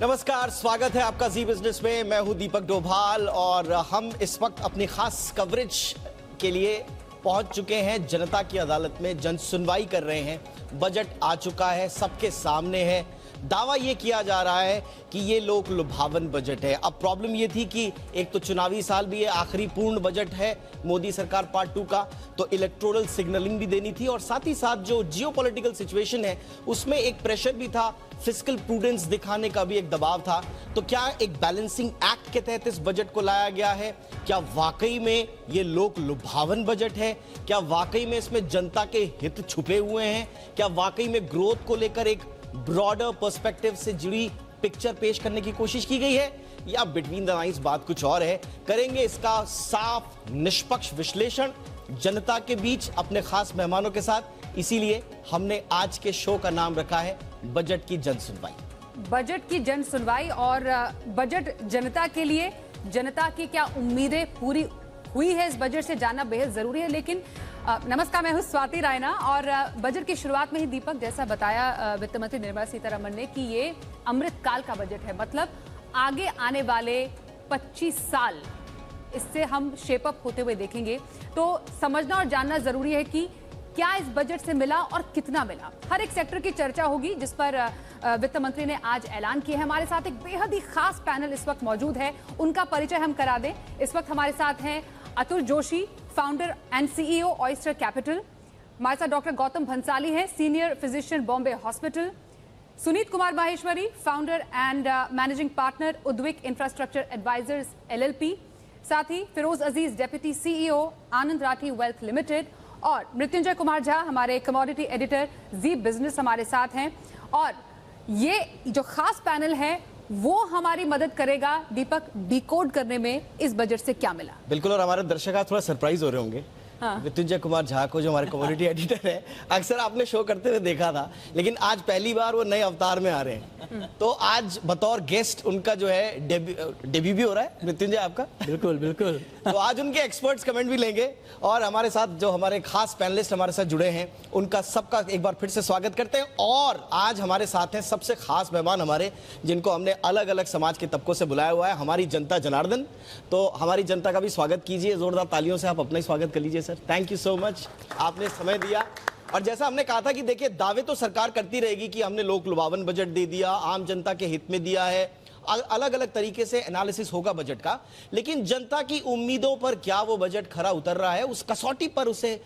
नमस्कार, स्वागत है आपका जी बिजनेस में। मैं हूं दीपक डोभाल और हम इस वक्त अपनी खास कवरेज के लिए पहुंच चुके हैं जनता की अदालत में। जन सुनवाई कर रहे हैं। बजट आ चुका है, सबके सामने है। दावा ये किया जा रहा है कि ये लोक लुभावन बजट है। अब प्रॉब्लम ये थी कि एक तो चुनावी साल भी है, आखिरी पूर्ण बजट है मोदी सरकार पार्ट 2 का, तो इलेक्टोरल सिग्नलिंग भी देनी थी और साथ ही साथ जो जियोपॉलिटिकल सिचुएशन है उसमें एक प्रेशर भी था, फिस्कल प्रूडेंस दिखाने का भी एक दबाव था। तो क्या एक बैलेंसिंग एक्ट के तहत इस बजट को लाया गया है? क्या वाकई में ये लोक लुभावन बजट है? क्या वाकई में इसमें जनता के हित छुपे हुए हैं? क्या वाकई में ग्रोथ को लेकर एक ब्रॉडर पर्सपेक्टिव से जुड़ी पिक्चर पेश करने की कोशिश की गई है, या बिटवीन द लाइंस बात कुछ और है? करेंगे इसका साफ निष्पक्ष विश्लेषण जनता के बीच अपने खास मेहमानों के साथ। इसीलिए हमने आज के शो का नाम रखा है बजट की जन सुनवाई। बजट की जन सुनवाई और बजट जनता के लिए, जनता की क्या उम्मीदें पूरी हुई है इस बजट से जानना बेहद जरूरी है। लेकिन नमस्कार, मैं हूं स्वाति रायना और बजट की शुरुआत में ही दीपक जैसा बताया वित्त मंत्री निर्मला सीतारमण ने कि ये अमृतकाल का बजट है। मतलब आगे आने वाले 25 साल इससे हम शेप अप होते हुए देखेंगे। तो समझना और जानना जरूरी है कि क्या इस बजट से मिला और कितना मिला। हर एक सेक्टर की चर्चा होगी जिस पर वित्त मंत्री ने आज ऐलान किया है। हमारे साथ एक बेहद ही खास पैनल इस वक्त मौजूद है, उनका परिचय हम करा दें। इस वक्त हमारे साथ हैं Atul Joshi, founder and CEO Oyster Capital. हमारे साथ डॉक्टर गौतम भंसाली हैं, senior physician Bombay hospital. Suneet Kumar Maheshwari, founder and managing partner Udvik infrastructure advisors LLP। साथ ही Firoz Aziz, deputy CEO Anand Rathi wealth limited. और मृत्युंजय कुमार झा, हमारे कमोडिटी एडिटर जी बिजनेस हमारे साथ हैं। और ये जो खास पैनल है वो हमारी मदद करेगा दीपक डिकोड करने में इस बजट से क्या मिला। बिल्कुल, और हमारे दर्शक आज थोड़ा सरप्राइज हो रहे होंगे। मृत्युंजय कुमार झा को, जो हमारे कम्युनिटी एडिटर है, अक्सर आपने शो करते हुए देखा था, लेकिन आज पहली बार वो नए अवतार में आ रहे हैं। तो आज बतौर गेस्ट उनका जो है डेब्यू भी हो रहा है। मृत्युंजय आपका बिल्कुल बिल्कुल। तो आज उनके एक्सपर्ट्स कमेंट भी लेंगे और हमारे साथ जो हमारे खास पैनलिस्ट हमारे साथ जुड़े हैं उनका सबका एक बार फिर से स्वागत करते हैं। और आज हमारे साथ हैं सबसे खास मेहमान हमारे, जिनको हमने अलग अलग समाज के तबकों से बुलाया हुआ है, हमारी जनता जनार्दन। तो हमारी जनता का भी स्वागत कीजिए, जोरदार तालियों से आप अपना ही स्वागत कर लीजिए। Sir, thank you so much, आपने समय दिया। और जैसा हमने कहा था कि देखिए, दावे तो सरकार करती रहेगी कि हमने लोक लुभावन बजट दे दिया, आम जनता के हित में दिया है, अलग अलग तरीके से एनालिसिस होगा बजट का, लेकिन जनता की उम्मीदों पर क्या वो बजट खरा उतर रहा है, उस कसौटी पर उसे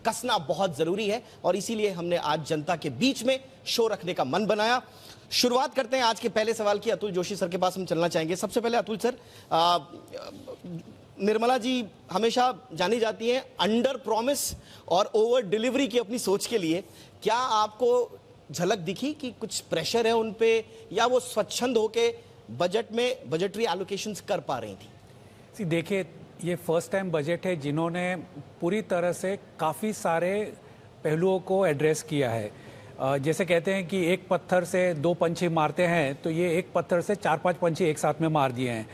कसना बहुत जरूरी है। और इसीलिए हमने आज जनता के बीच में शो रखने का मन बनाया। शुरुआत करते हैं आज के पहले सवाल की। अतुल जोशी सर के पास हम चलना चाहेंगे। सबसे पहले अतुल सर, निर्मला जी हमेशा जानी जाती हैं अंडर प्रॉमिस और ओवर डिलीवरी की अपनी सोच के लिए। क्या आपको झलक दिखी कि कुछ प्रेशर है उन पे, या वो स्वच्छंद होके बजट में बजटरी एलोकेशंस कर पा रही थी? देखिए, ये फर्स्ट टाइम बजट है जिन्होंने पूरी तरह से काफ़ी सारे पहलुओं को एड्रेस किया है। जैसे कहते हैं कि एक पत्थर से 2 पंछी मारते हैं, तो ये एक पत्थर से 4-5 पंछी एक साथ में मार दिए हैं।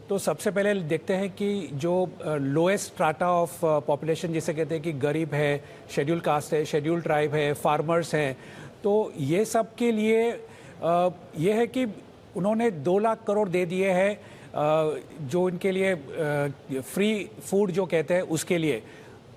तो सबसे पहले देखते हैं कि जो लोएस्ट स्ट्राटा ऑफ पॉपुलेशन, जिसे कहते हैं कि गरीब है, शेड्यूल कास्ट है, शेड्यूल ट्राइब है, फार्मर्स हैं, तो ये सब के लिए ये है कि उन्होंने 2 लाख करोड़ दे दिए हैं जो इनके लिए फ्री फूड जो कहते हैं उसके लिए।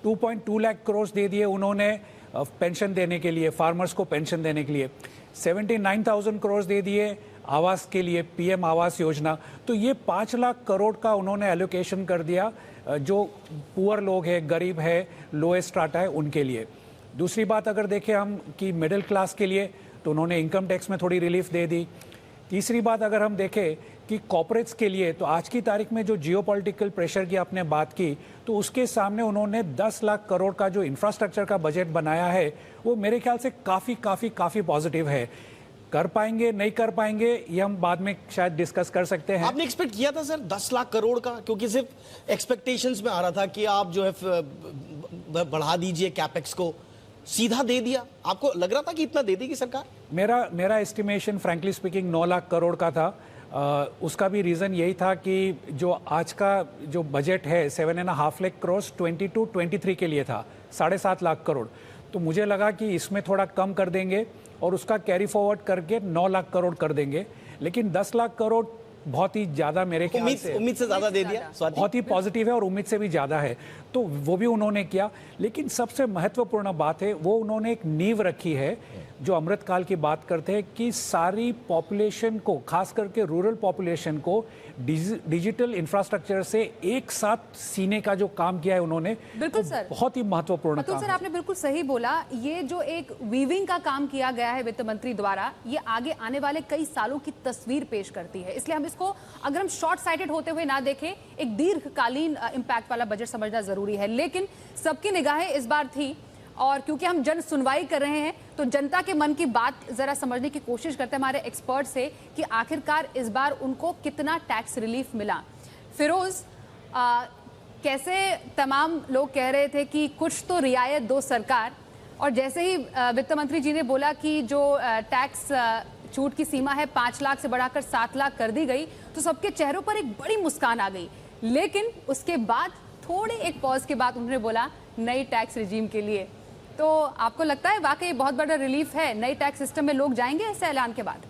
2.2 लाख करोड़ दे दिए उन्होंने पेंशन देने के लिए, फार्मर्स को पेंशन देने के लिए। 79,000 करोड़ दे दिए आवास के लिए, PM आवास योजना। तो ये 5 लाख करोड़ का उन्होंने एलोकेशन कर दिया जो पुअर लोग हैं, गरीब है, लोएस्ट स्ट्राटा है, उनके लिए। दूसरी बात अगर देखें हम कि मिडिल क्लास के लिए, तो उन्होंने इनकम टैक्स में थोड़ी रिलीफ दे दी। तीसरी बात अगर हम देखें कि कॉर्पोरेट्स के लिए, तो आज की तारीख में जो जियोपॉलिटिकल प्रेशर की आपने बात की, तो उसके सामने उन्होंने 10 लाख करोड़ का जो इंफ्रास्ट्रक्चर का बजट बनाया है, वो मेरे ख्याल से काफ़ी पॉजिटिव है। कर पाएंगे नहीं कर पाएंगे ये हम बाद में शायद डिस्कस कर सकते हैं। आपने एक्सपेक्ट किया था सर 10 लाख करोड़ का? क्योंकि सिर्फ एक्सपेक्टेशंस में आ रहा था कि आप जो है बढ़ा दीजिए कैपेक्स को, सीधा दे दिया। आपको लग रहा था कि इतना दे देगी सरकार? मेरा estimation frankly speaking 9 lakh crore का था। उसका भी रीज़न यही था कि जो आज का जो बजट है 7.5 लाख करोड़ 22-23 के लिए था, 7.5 लाख करोड़। तो मुझे लगा कि इसमें थोड़ा कम कर देंगे और उसका कैरी फॉरवर्ड करके 9 लाख करोड़ कर देंगे। लेकिन 10 लाख करोड़ बहुत ही ज्यादा मेरे ख्याल से उम्मीद से ज्यादा दे दिया स्वाति। बहुत ही पॉजिटिव है और उम्मीद से भी ज्यादा है, तो वो भी उन्होंने किया। लेकिन सबसे महत्वपूर्ण बात है वो उन्होंने एक नींव रखी है, जो अमृतकाल की बात करते हैं कि सारी पॉपुलेशन को, खास करके रूरल पॉपुलेशन को डिजिटल इंफ्रास्ट्रक्चर से एक साथ सीने का जो काम किया है उन्होंने, बिल्कुल सर, बहुत ही महत्वपूर्ण अतुल काम सर है। आपने बिल्कुल सही बोला। ये जो एक वीविंग का काम किया गया है वित्त मंत्री द्वारा, ये आगे आने वाले कई सालों की तस्वीर पेश करती है। इसलिए हम इसको, अगर हम शॉर्ट साइटेड होते हुए ना देखें, एक दीर्घकालीन इम्पैक्ट वाला बजट समझना जरूरी है। लेकिन सबकी निगाहें इस बार थी, और क्योंकि हम जन सुनवाई कर रहे हैं तो जनता के मन की बात जरा समझने की कोशिश करते हैं हमारे एक्सपर्ट से कि आखिरकार इस बार उनको कितना टैक्स रिलीफ मिला। फिरोज, कैसे तमाम लोग कह रहे थे कि कुछ तो रियायत दो सरकार, और जैसे ही वित्त मंत्री जी ने बोला कि जो टैक्स छूट की सीमा है 5 लाख से बढ़ाकर 7 लाख कर दी गई, तो सबके चेहरों पर एक बड़ी मुस्कान आ गई। लेकिन उसके बाद थोड़े एक पॉज के बाद उन्होंने बोला नई टैक्स रिजीम के लिए। तो आपको लगता है वाकई बहुत बड़ा रिलीफ है, नई टैक्स सिस्टम में लोग जाएंगे इस ऐलान के बाद?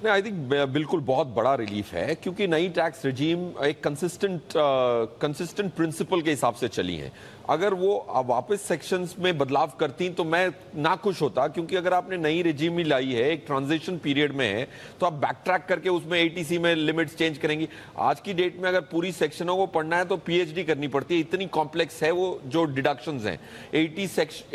नहीं, आई थिंक बिल्कुल बहुत बड़ा रिलीफ है, क्योंकि नई टैक्स रिजीम एक कंसिस्टेंट प्रिंसिपल के हिसाब से चली है। अगर वो वापस सेक्शंस में बदलाव करती तो मैं ना खुश होता, क्योंकि अगर आपने नई रिजीम ही लाई है, एक ट्रांजिशन पीरियड में है, तो आप बैक ट्रैक करके उसमें एटीसी में लिमिट्स चेंज करेंगी। आज की डेट में अगर पूरी सेक्शनों को पढ़ना है तो पीएचडी करनी पड़ती है, इतनी कॉम्प्लेक्स है वो जो डिडक्शंस हैं।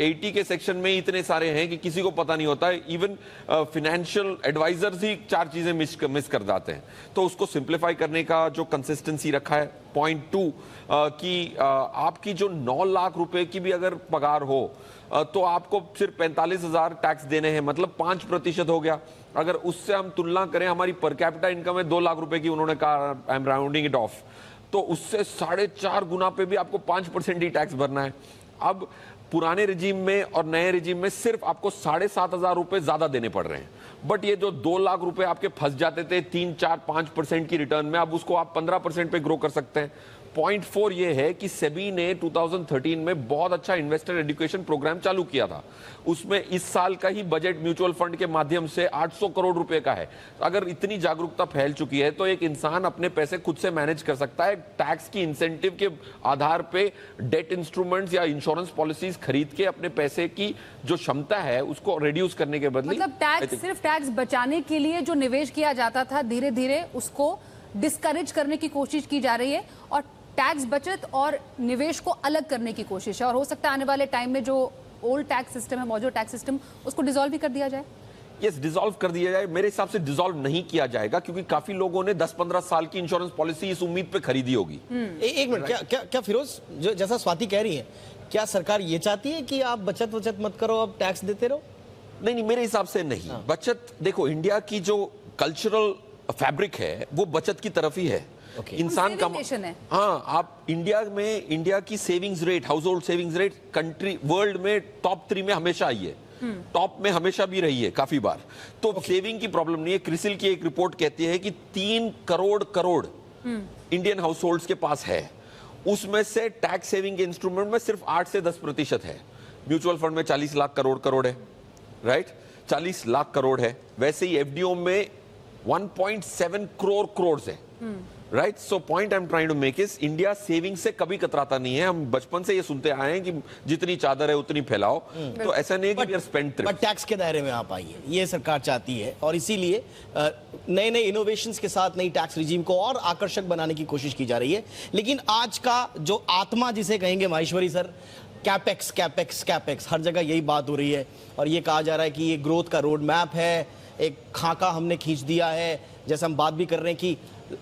80 के सेक्शन में इतने सारे हैं कि किसी को पता नहीं होता। इवन फाइनेंशियल एडवाइजर्स ही 4 चीजें मिस कर जाते हैं। तो उसको सिंप्लीफाई करने का जो कंसिस्टेंसी रखा है। पॉइंट 2 कि आपकी जो 9 लाख रुपए की भी अगर पगार हो तो आपको सिर्फ 45,000 टैक्स देने हैं, मतलब 5% हो गया। अगर उससे हम तुलना करें, हमारी पर कैपिटा इनकम है 2 लाख रुपए की, उन्होंने कहा I am rounding it of, तो उससे 4.5 गुना पे भी आपको 5% ही टैक्स भरना है। अब पुराने रिजीम में और नए रिजीम में सिर्फ आपको 7,500 रुपए ज्यादा देने पड़ रहे हैं, बट ये जो 2 लाख रुपए आपके फंस जाते थे 3, 4, 5% की रिटर्न में, अब उसको आप 15% पे ग्रो कर सकते हैं। पॉइंट 4 ये है कि सेबी ने 2013 में बहुत अच्छा इन्वेस्टर एजुकेशन प्रोग्राम चालू किया था। उसमें इस साल का ही बजट म्यूचुअल फंड के माध्यम से 800 करोड़ रुपए का है। अगर इतनी जागरूकता फैल चुकी है तो एक इंसान अपने पैसे खुद से मैनेज कर सकता है। टैक्स की इंसेंटिव के आधार पे डेट इंस्ट्रूमेंट्स या इंश्योरेंस पॉलिसीज खरीद के अपने पैसे की जो क्षमता है उसको रिड्यूस करने के बदले, मतलब सिर्फ टैक्स बचाने के लिए जो निवेश किया जाता था, धीरे धीरे उसको डिस्करेज करने की कोशिश की जा रही है, और टैक्स बचत और निवेश को अलग करने की कोशिश है। और हो सकता है आने वाले टाइम में जो ओल्ड टैक्स सिस्टम है, मौजूद टैक्स सिस्टम, उसको डिसॉल्व भी कर दिया जाए। यस, डिसॉल्व कर दिया जाए। मेरे हिसाब से डिसॉल्व नहीं किया जाएगा, क्योंकि काफी लोगों ने 10-15 साल की इंश्योरेंस पॉलिसी इस उम्मीद पे खरीदी होगी। एक मिनट, क्या फिरोज, जो जैसा स्वाति कह रही है, क्या सरकार ये चाहती है कि आप बचत मत करो, अब टैक्स देते रहो? नहीं, मेरे हिसाब से नहीं। बचत, देखो, इंडिया की जो कल्चरल फैब्रिक है वो बचत की तरफ ही है। इंसान का है। हाँ, आप इंडिया की savings rate, house hold savings rate country world में टॉप 3 में हमेशा आई है, टॉप में हमेशा भी रही है काफी बार। तो सेविंग की प्रॉब्लम नहीं है। क्रिसिल की एक रिपोर्ट कहती है कि 3 करोड़ इंडियन हाउस होल्ड्स के पास है, उसमें से टैक्स सेविंग के इंस्ट्रूमेंट में सिर्फ 8 से 10% है। म्यूचुअल फंड में 40 लाख करोड़ है, राइट, 40 लाख करोड़ है। वैसे ही एफडीओ में 1.7 करोड़ है, right. So point I am trying to make is, India saving से कभी कतराता नहीं है। हम बचपन से ये सुनते आए हैं कि जितनी चादर है उतनी फैलाओ, तो ऐसा नहीं है कि we are spend. But tax के दायरे में आप आइए, ये सरकार चाहती है, और इसीलिए नए इनोवेशंस के साथ नई टैक्स रिजीम को और आकर्षक बनाने की कोशिश की जा रही है। लेकिन आज का जो आत्मा जिसे कहेंगे माहेश्वरी सर, कैपेक्स, हर जगह यही बात हो रही है, और ये कहा जा रहा है कि ये ग्रोथ का रोड मैप है, एक खाका हमने खींच दिया है, जैसे हम बात भी कर रहे हैं कि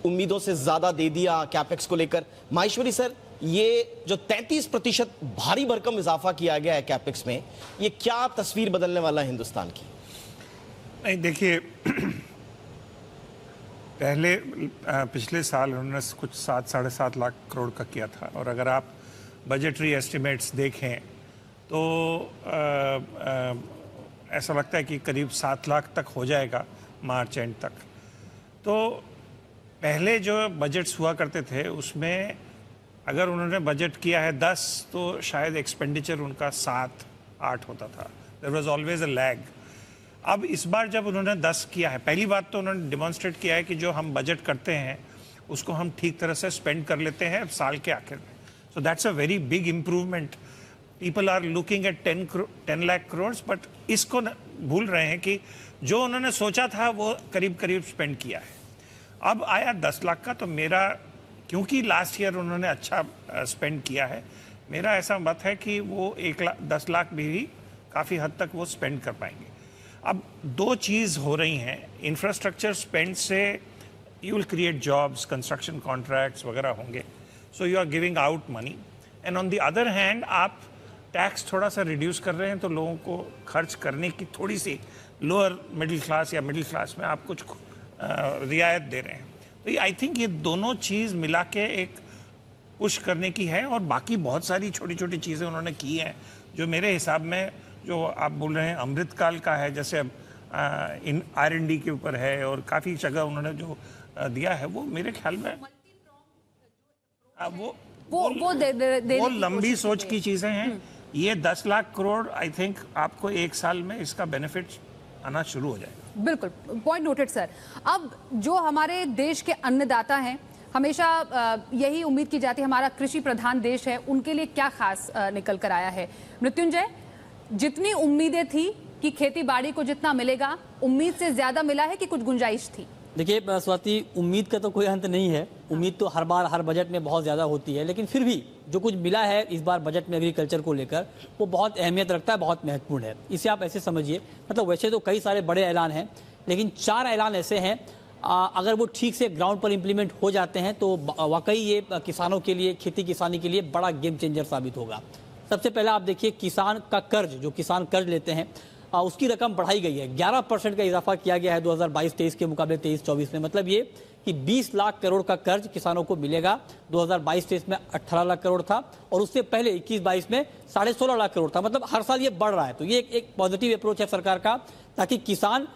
उम्मीदों से ज्यादा दे दिया कैपेक्स को लेकर। माहेश्वरी सर, ये जो 33% भारी भरकम इजाफा किया गया है कैपेक्स में, ये क्या तस्वीर बदलने वाला है हिंदुस्तान की? नहीं, देखिए, पहले पिछले साल उन्होंने कुछ 7-7.5 लाख करोड़ का किया था, और अगर आप बजटरी एस्टिमेट्स देखें तो ऐसा लगता है कि करीब 7 लाख तक हो जाएगा मार्च एंड तक। तो पहले जो बजट्स हुआ करते थे उसमें अगर उन्होंने बजट किया है 10 तो शायद एक्सपेंडिचर उनका 7-8 होता था। There was always a lag. अब इस बार जब उन्होंने 10 किया है, पहली बात तो उन्होंने डिमॉन्स्ट्रेट किया है कि जो हम बजट करते हैं उसको हम ठीक तरह से स्पेंड कर लेते हैं साल के आखिर में. So that's a very big improvement. People are looking at 10 lakh crore, but इसको भूल रहे हैं कि जो उन्होंने सोचा था वो करीब करीब स्पेंड किया है. अब आया 10 लाख का, तो मेरा, क्योंकि लास्ट ईयर उन्होंने अच्छा स्पेंड किया है, मेरा ऐसा मत है कि वो 10 लाख भी काफ़ी हद तक वो स्पेंड कर पाएंगे. अब दो चीज़ हो रही हैं. इंफ्रास्ट्रक्चर स्पेंड से you will create jobs, construction contracts वगैरह होंगे, so you are giving out money. And on the other hand आप टैक्स थोड़ा सा रिड्यूस कर रहे हैं, तो लोगों को खर्च करने की थोड़ी सी लोअर मिडिल क्लास या मिडिल क्लास में आप कुछ रियायत दे रहे हैं. तो आई थिंक ये दोनों चीज़ मिला के एक पुश करने की है. और बाकी बहुत सारी छोटी छोटी चीज़ें उन्होंने की हैं जो मेरे हिसाब में, जो आप बोल रहे हैं अमृतकाल का है, जैसे इन R&D के ऊपर है, और काफ़ी जगह उन्होंने जो दिया है, वो मेरे ख्याल में वो लंबी सोच की चीज़ें हैं. ये 10 लाख करोड़ आई थिंक आपको एक साल में इसका बेनिफिट आना शुरू हो जाएगा. बिल्कुल, पॉइंट नोटेड सर. अब जो हमारे देश के अन्नदाता हैं, हमेशा यही उम्मीद की जाती है, हमारा कृषि प्रधान देश है, उनके लिए क्या खास निकल कर आया है? मृत्युंजय, जितनी उम्मीदें थी कि खेती बाड़ी को जितना मिलेगा, उम्मीद से ज्यादा मिला है कि कुछ गुंजाइश थी? देखिए स्वाति, उम्मीद का तो कोई अंत नहीं है. उम्मीद तो हर बार हर बजट में बहुत ज़्यादा होती है, लेकिन फिर भी जो कुछ मिला है इस बार बजट में एग्रीकल्चर को लेकर, वो बहुत अहमियत रखता है, बहुत महत्वपूर्ण है. इसे आप ऐसे समझिए, मतलब वैसे तो कई सारे बड़े ऐलान हैं, लेकिन 4 ऐलान ऐसे हैं, अगर वो ठीक से ग्राउंड पर इम्प्लीमेंट हो जाते हैं तो वाकई ये किसानों के लिए, खेती किसानी के लिए बड़ा गेम चेंजर साबित होगा. सबसे पहला आप देखिए, किसान का कर्ज, जो किसान कर्ज लेते हैं, उसकी रकम बढ़ाई गई है. 11% का इजाफा किया गया है 2022-23 के मुकाबले 23-24 में. मतलब ये कि 20 लाख करोड़ का कर्ज किसानों को मिलेगा. 2022-23 में 18 लाख करोड़ था, और उससे पहले 21-22 में 16.5 लाख करोड़ था. मतलब हर साल ये बढ़ रहा है. तो ये एक पॉजिटिव अप्रोच है सरकार का, ताकि किसान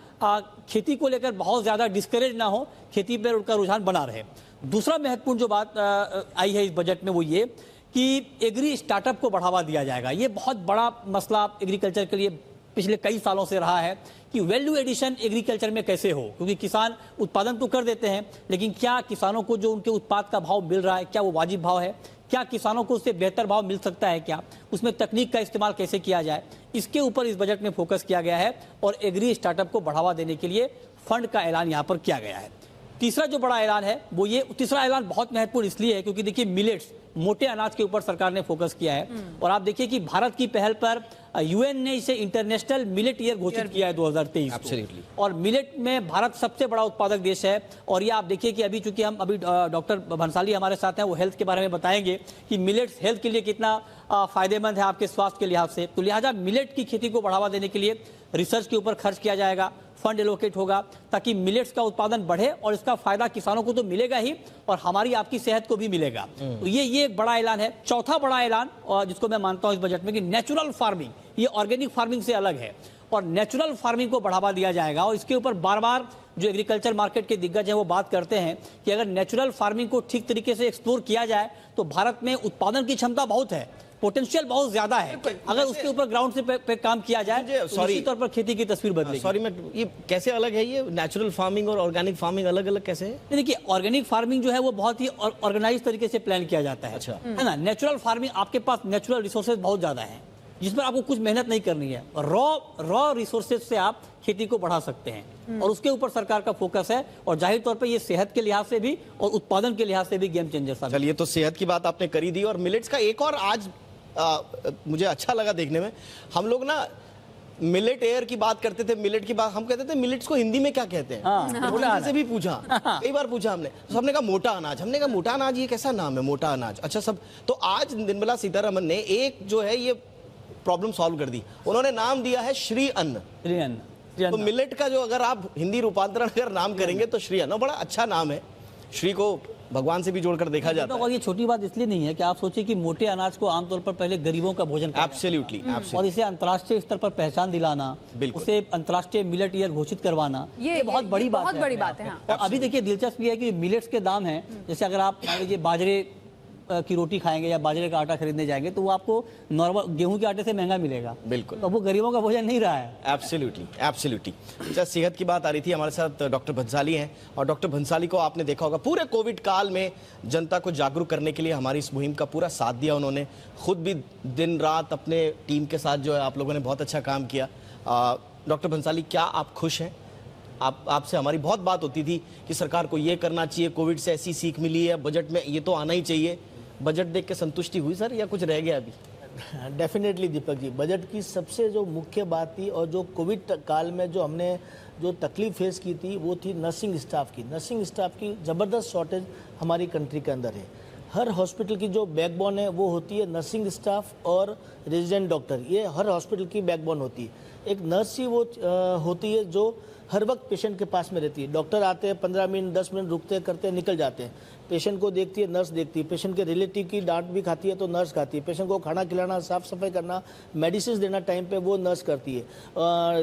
खेती को लेकर बहुत ज़्यादा डिस्करेज ना हो, खेती पर उनका रुझान बना रहे. दूसरा महत्वपूर्ण जो बात आई है इस बजट में, वो ये कि एग्री स्टार्टअप को बढ़ावा दिया जाएगा. ये बहुत बड़ा मसला एग्रीकल्चर के लिए पिछले कई सालों से रहा है कि वैल्यू एडिशन एग्रीकल्चर में कैसे हो, क्योंकि किसान उत्पादन तो कर देते हैं, लेकिन क्या किसानों को जो उनके उत्पाद का भाव मिल रहा है, क्या वो वाजिब भाव है, क्या किसानों को उससे बेहतर भाव मिल सकता है, क्या उसमें तकनीक का इस्तेमाल कैसे किया जाए, इसके ऊपर इस बजट में फोकस किया गया है. और एग्री स्टार्टअप को बढ़ावा देने के लिए फंड का ऐलान यहाँ पर किया गया है. तीसरा जो बड़ा ऐलान है वो ये, तीसरा ऐलान बहुत महत्वपूर्ण इसलिए है क्योंकि देखिए, मिलेट्स, मोटे अनाज के ऊपर सरकार ने फोकस किया है. और आप देखिए कि भारत की पहल पर यूएन ने इसे इंटरनेशनल मिलेट ईयर घोषित किया है 2023 को. और मिलेट में भारत सबसे बड़ा उत्पादक देश है. और ये आप देखिए कि अभी चूंकि हम अभी डॉक्टर भंसाली हमारे साथ हैं, वो हेल्थ के बारे में बताएंगे कि मिलेट्स हेल्थ के लिए कितना फायदेमंद है आपके स्वास्थ्य के लिहाज से. तो लिहाजा मिलेट की खेती को बढ़ावा देने के लिए रिसर्च के ऊपर खर्च किया जाएगा, फंड एलोकेट होगा, ताकि मिलेट्स का उत्पादन बढ़े, और इसका फायदा किसानों को तो मिलेगा ही, और हमारी आपकी सेहत को भी मिलेगा. तो ये एक बड़ा ऐलान है. चौथा बड़ा ऐलान, और जिसको मैं मानता हूं इस बजट में, कि नेचुरल फार्मिंग, ये ऑर्गेनिक फार्मिंग से अलग है, और नेचुरल फार्मिंग को बढ़ावा दिया जाएगा. और इसके ऊपर बार बार जो एग्रीकल्चर मार्केट के दिग्गज हैं वो बात करते हैं कि अगर नेचुरल फार्मिंग को ठीक तरीके से एक्सप्लोर किया जाए तो भारत में उत्पादन की क्षमता बहुत है, पोटेंशियल बहुत ज्यादा है. अगर उसके ऊपर ग्राउंड से पे काम किया जाए तो निश्चित तौर पर खेती की तस्वीर बदलेगी. सॉरी, मैं ये कैसे अलग है? ये नेचुरल फार्मिंग और ऑर्गेनिक फार्मिंग अलग अलग कैसे है? देखिए, ऑर्गेनिक फार्मिंग जो है वो बहुत ही ऑर्गेनाइज तरीके से प्लान किया जाता है. अच्छा. है ना. नेचुरल फार्मिंग, आपके पास नेचुरल रिसोर्सेज बहुत ज्यादा है, जिसमें आपको कुछ मेहनत नहीं करनी है. रॉ रिसोर्सेज से आप खेती को बढ़ा सकते हैं, और उसके ऊपर सरकार का फोकस है. और जाहिर तौर पर ये सेहत के लिहाज से भी और उत्पादन के लिहाज से भी गेम चेंजर साबित. चलिए, तो सेहत की बात आपने करी दी, और मिलेट्स का एक और आज मुझे अच्छा लगा देखने में. हम लोग ना मिलेट एयर की बात करते थे, मिलेट की बात हम कहते थे, मिलेट्स को हिंदी में क्या कहते हैं? हाँ, से भी पूछा, कई बार पूछा हमने, तो सबने कहा मोटा अनाज. हमने कहा मोटा अनाज ये कैसा नाम है, मोटा अनाज? अच्छा सब. तो आज निर्मला सीतारमण ने एक जो है ये प्रॉब्लम सॉल्व कर दी. उन्होंने नाम दिया है श्री अन्न. तो मिलेट का जो अगर आप हिंदी रूपांतरण अगर नाम करेंगे तो श्री अन्न, बड़ा अच्छा नाम है. श्री को भगवान से भी जोड़कर देखा जाता है. और ये छोटी बात इसलिए नहीं है कि आप सोचिए कि मोटे अनाज को आमतौर पर पहले गरीबों का भोजन, एब्सोल्युटली, और इसे अंतर्राष्ट्रीय स्तर पर पहचान दिलाना, उसे अंतर्राष्ट्रीय मिलेट ईयर घोषित करवाना, ये बहुत बड़ी बात है. बहुत बड़ी बात है. और अभी देखिए, दिलचस्प ये है कि मिलेट्स के दाम हैं, जैसे अगर आप मान लीजिए बाजरे की रोटी खाएंगे या बाजरे का आटा खरीदने जाएंगे तो वो आपको नॉर्मल गेहूं के आटे से महंगा मिलेगा। बिल्कुल। तो वो गरीबों का भोजन नहीं रहा है। Absolutely absolutely. अच्छा, सेहत की बात आ रही थी, हमारे साथ डॉक्टर भंसाली हैं, और डॉक्टर भंसाली को आपने देखा होगा पूरे कोविड काल में जनता को जागरूक करने के लिए हमारी इस मुहिम का पूरा साथ दिया उन्होंने। खुद भी दिन रात अपने टीम के साथ जो है आप लोगों ने बहुत अच्छा काम किया। डॉक्टर भंसाली, क्या आप खुश हैं? आपसे हमारी बहुत बात होती थी कि सरकार को ये करना चाहिए, कोविड से ऐसी सीख मिली है, बजट में ये तो आना ही चाहिए। बजट देख के संतुष्टि हुई सर, या कुछ रह गया अभी? डेफिनेटली दीपक जी, बजट की सबसे जो मुख्य बात थी और जो कोविड काल में जो हमने जो तकलीफ फेस की थी वो थी नर्सिंग स्टाफ की। नर्सिंग स्टाफ की ज़बरदस्त शॉर्टेज हमारी कंट्री के अंदर है। हर हॉस्पिटल की जो बैकबोन है वो होती है नर्सिंग स्टाफ और रेजिडेंट डॉक्टर, ये हर हॉस्पिटल की बैकबोन होती है। एक नर्स ही वो होती है जो हर वक्त पेशेंट के पास में रहती है। डॉक्टर आते हैं, 15 मिनट 10 मिनट रुकते करते निकल जाते हैं, पेशेंट को देखती है, नर्स देखती है। पेशेंट के रिलेटिव की डांट भी खाती है तो नर्स खाती है। पेशेंट को खाना खिलाना, साफ सफाई करना, मेडिसिन देना टाइम पे वो नर्स करती है।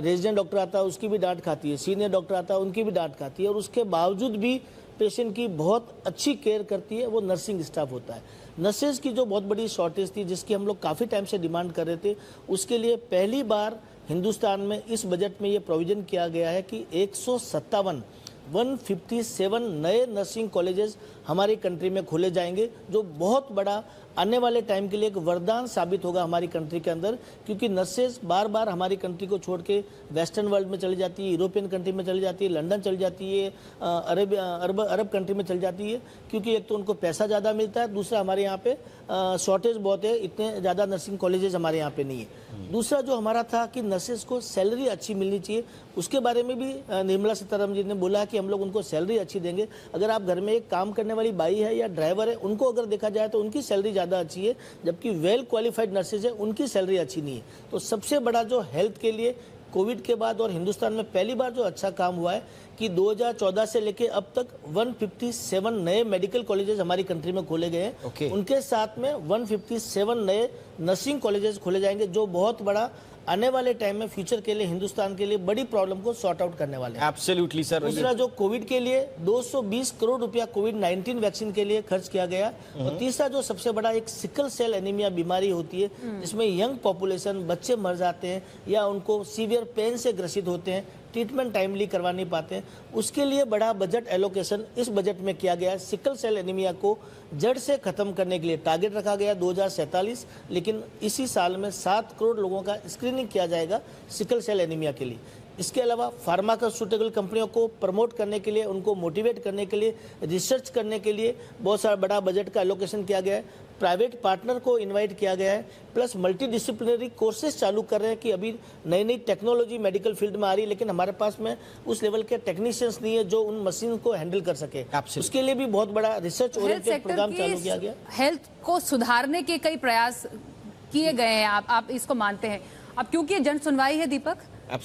रेजिडेंट डॉक्टर आता है उसकी भी डांट खाती है, सीनियर डॉक्टर आता है उनकी भी डांट खाती है, और उसके बावजूद भी पेशेंट की बहुत अच्छी केयर करती है वो नर्सिंग स्टाफ होता है। नर्सेज की जो बहुत बड़ी शॉर्टेज थी, जिसकी हम लोग काफ़ी टाइम से डिमांड कर रहे थे, उसके लिए पहली बार हिंदुस्तान में इस बजट में ये प्रोविज़न किया गया है कि 157 नए नर्सिंग कॉलेजेस हमारी कंट्री में खोले जाएंगे, जो बहुत बड़ा आने वाले टाइम के लिए एक वरदान साबित होगा हमारी कंट्री के अंदर। क्योंकि नर्सेज बार बार हमारी कंट्री को छोड़ के वेस्टर्न वर्ल्ड में चली जाती है, यूरोपियन कंट्री में चली जाती है, लंदन चली जाती है, अरब कंट्री में चली जाती है, क्योंकि एक तो उनको पैसा ज़्यादा मिलता है, दूसरा हमारे यहाँ पे शॉर्टेज बहुत है, इतने ज़्यादा नर्सिंग कॉलेजेस हमारे यहाँ पे नहीं है। दूसरा जो हमारा था कि नर्सेज को सैलरी अच्छी मिलनी चाहिए, उसके बारे में भी निर्मला सीतारमण जी ने बोला कि हम लोग उनको सैलरी अच्छी देंगे। अगर आप घर में एक काम करने वाली बाई है या ड्राइवर है, उनको अगर देखा जाए तो उनकी सैलरी ज़्यादा अच्छी है, जबकि वेल क्वालिफाइड नर्सेज है उनकी सैलरी अच्छी नहीं है। तो सबसे बड़ा जो हेल्थ के लिए कोविड के बाद और हिंदुस्तान में पहली बार जो अच्छा काम हुआ है कि 2014 से लेके अब तक 157 नए मेडिकल कॉलेजेस हमारी कंट्री में खोले गए हैं। उनके साथ में 157 नए नर्सिंग कॉलेजेस खोले जाएंगे, जो बहुत बड़ा आने वाले टाइम में फ्यूचर के लिए हिंदुस्तान के लिए बड़ी प्रॉब्लम को सॉर्ट आउट करने वाले हैं। Absolutely sir. दूसरा जो कोविड के लिए 220 करोड़ रुपया कोविड-19 वैक्सीन के लिए खर्च किया गया, और तीसरा जो सबसे बड़ा एक सिकल सेल एनीमिया बीमारी होती है, जिसमें यंग पॉपुलेशन बच्चे मर जाते हैं या उनको सीवियर पेन से ग्रसित होते हैं, ट्रीटमेंट टाइमली करवा नहीं पाते हैं, उसके लिए बड़ा बजट एलोकेशन इस बजट में किया गया है। सिकल सेल एनीमिया को जड़ से खत्म करने के लिए टारगेट रखा गया 2047, लेकिन इसी साल में 7 करोड़ लोगों का स्क्रीनिंग किया जाएगा सिकल सेल एनीमिया के लिए। इसके अलावा फार्मास्यूटिकल कंपनियों को प्रमोट करने के लिए, उनको मोटिवेट करने के लिए, रिसर्च करने के लिए बहुत सारा बड़ा बजट का एलोकेशन किया गया है। प्राइवेट पार्टनर को इनवाइट किया गया है, प्लस मल्टी डिसिप्लिनरी कोर्सेज चालू कर रहे हैं कि अभी नई नई टेक्नोलॉजी मेडिकल फील्ड में आ रही है, लेकिन हमारे पास में उस लेवल के टेक्नीशियंस नहीं है जो उन मशीन को हैंडल कर सके। उसके लिए भी बहुत बड़ा रिसर्च ओरिएंटेड प्रोग्राम चालू किया गया। हेल्थ को सुधारने के कई प्रयास किए गए हैं, आप इसको मानते हैं? अब क्योंकि ये जन सुनवाई है दीपक,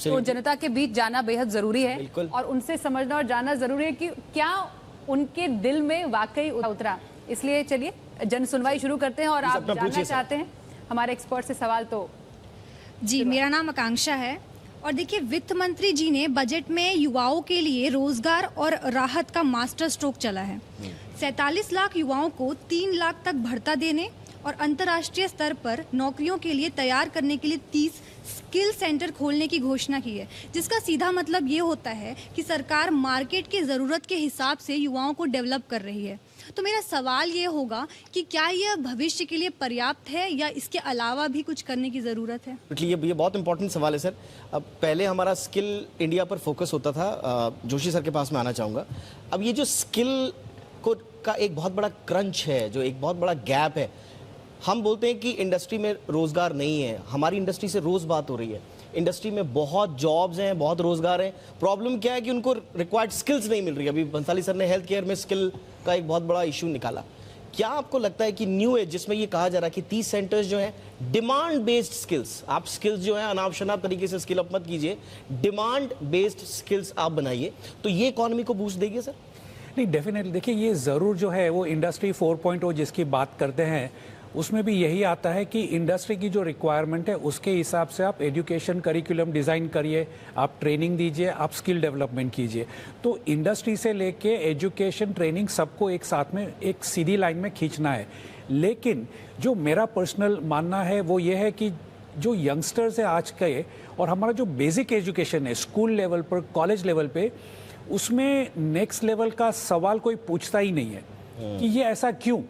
तो जनता के बीच जाना बेहद जरूरी है, और उनसे समझना और जानना जरूरी है कि क्या उनके दिल में वाकई उतरा। इसलिए चलिए जन सुनवाई शुरू करते हैं, और आप जानना चाहते हैं हमारे एक्सपर्ट से सवाल तो जी। मेरा नाम आकांक्षा है, और देखिए वित्त मंत्री जी ने बजट में युवाओं के लिए रोजगार और राहत का मास्टर स्ट्रोक चला है। 47 लाख युवाओं को 3 लाख तक भत्ता देने और अंतर्राष्ट्रीय स्तर पर नौकरियों के लिए तैयार करने के लिए 30 स्किल सेंटर खोलने की घोषणा की है, जिसका सीधा मतलब ये होता है कि सरकार मार्केट की ज़रूरत के हिसाब से युवाओं को डेवलप कर रही है। तो मेरा सवाल ये होगा कि क्या यह भविष्य के लिए पर्याप्त है या इसके अलावा भी कुछ करने की ज़रूरत है? ये बहुत इंपॉर्टेंट सवाल है सर। अब पहले हमारा स्किल इंडिया पर फोकस होता था, जोशी सर के पास में आना चाहूँगा। अब ये जो स्किल का एक बहुत बड़ा क्रंच है, जो एक बहुत बड़ा गैप है, हम बोलते हैं कि इंडस्ट्री में रोजगार नहीं है। हमारी इंडस्ट्री से रोज बात हो रही है, इंडस्ट्री में बहुत जॉब्स हैं, बहुत रोजगार हैं। प्रॉब्लम क्या है कि उनको रिक्वायर्ड स्किल्स नहीं मिल रही। अभी बंसाली सर ने हेल्थ केयर में स्किल का एक बहुत बड़ा इशू निकाला। क्या आपको लगता है कि न्यू एज जिसमें ये कहा जा रहा है कि 30 सेंटर्स जो हैं डिमांड बेस्ड स्किल्स, आप स्किल्स जो है अनाप शनाप तरीके से स्किल अप मत कीजिए, डिमांड बेस्ड स्किल्स आप बनाइए, तो ये इकोनॉमी को बूस्ट देगी सर? नहीं, डेफिनेटली। देखिए, ये ज़रूर जो है वो इंडस्ट्री 4.0 जिसकी बात करते हैं उसमें भी यही आता है कि इंडस्ट्री की जो रिक्वायरमेंट है उसके हिसाब से आप एजुकेशन करिकुलम डिज़ाइन करिए, आप ट्रेनिंग दीजिए, आप स्किल डेवलपमेंट कीजिए। तो इंडस्ट्री से लेके एजुकेशन ट्रेनिंग सबको एक साथ में एक सीधी लाइन में खींचना है। लेकिन जो मेरा पर्सनल मानना है वो ये है कि जो यंगस्टर्स है आज के, और हमारा जो बेसिक एजुकेशन है स्कूल लेवल पर, कॉलेज लेवल पे, उसमें नेक्स्ट लेवल का सवाल कोई पूछता ही नहीं है कि ये ऐसा क्यों।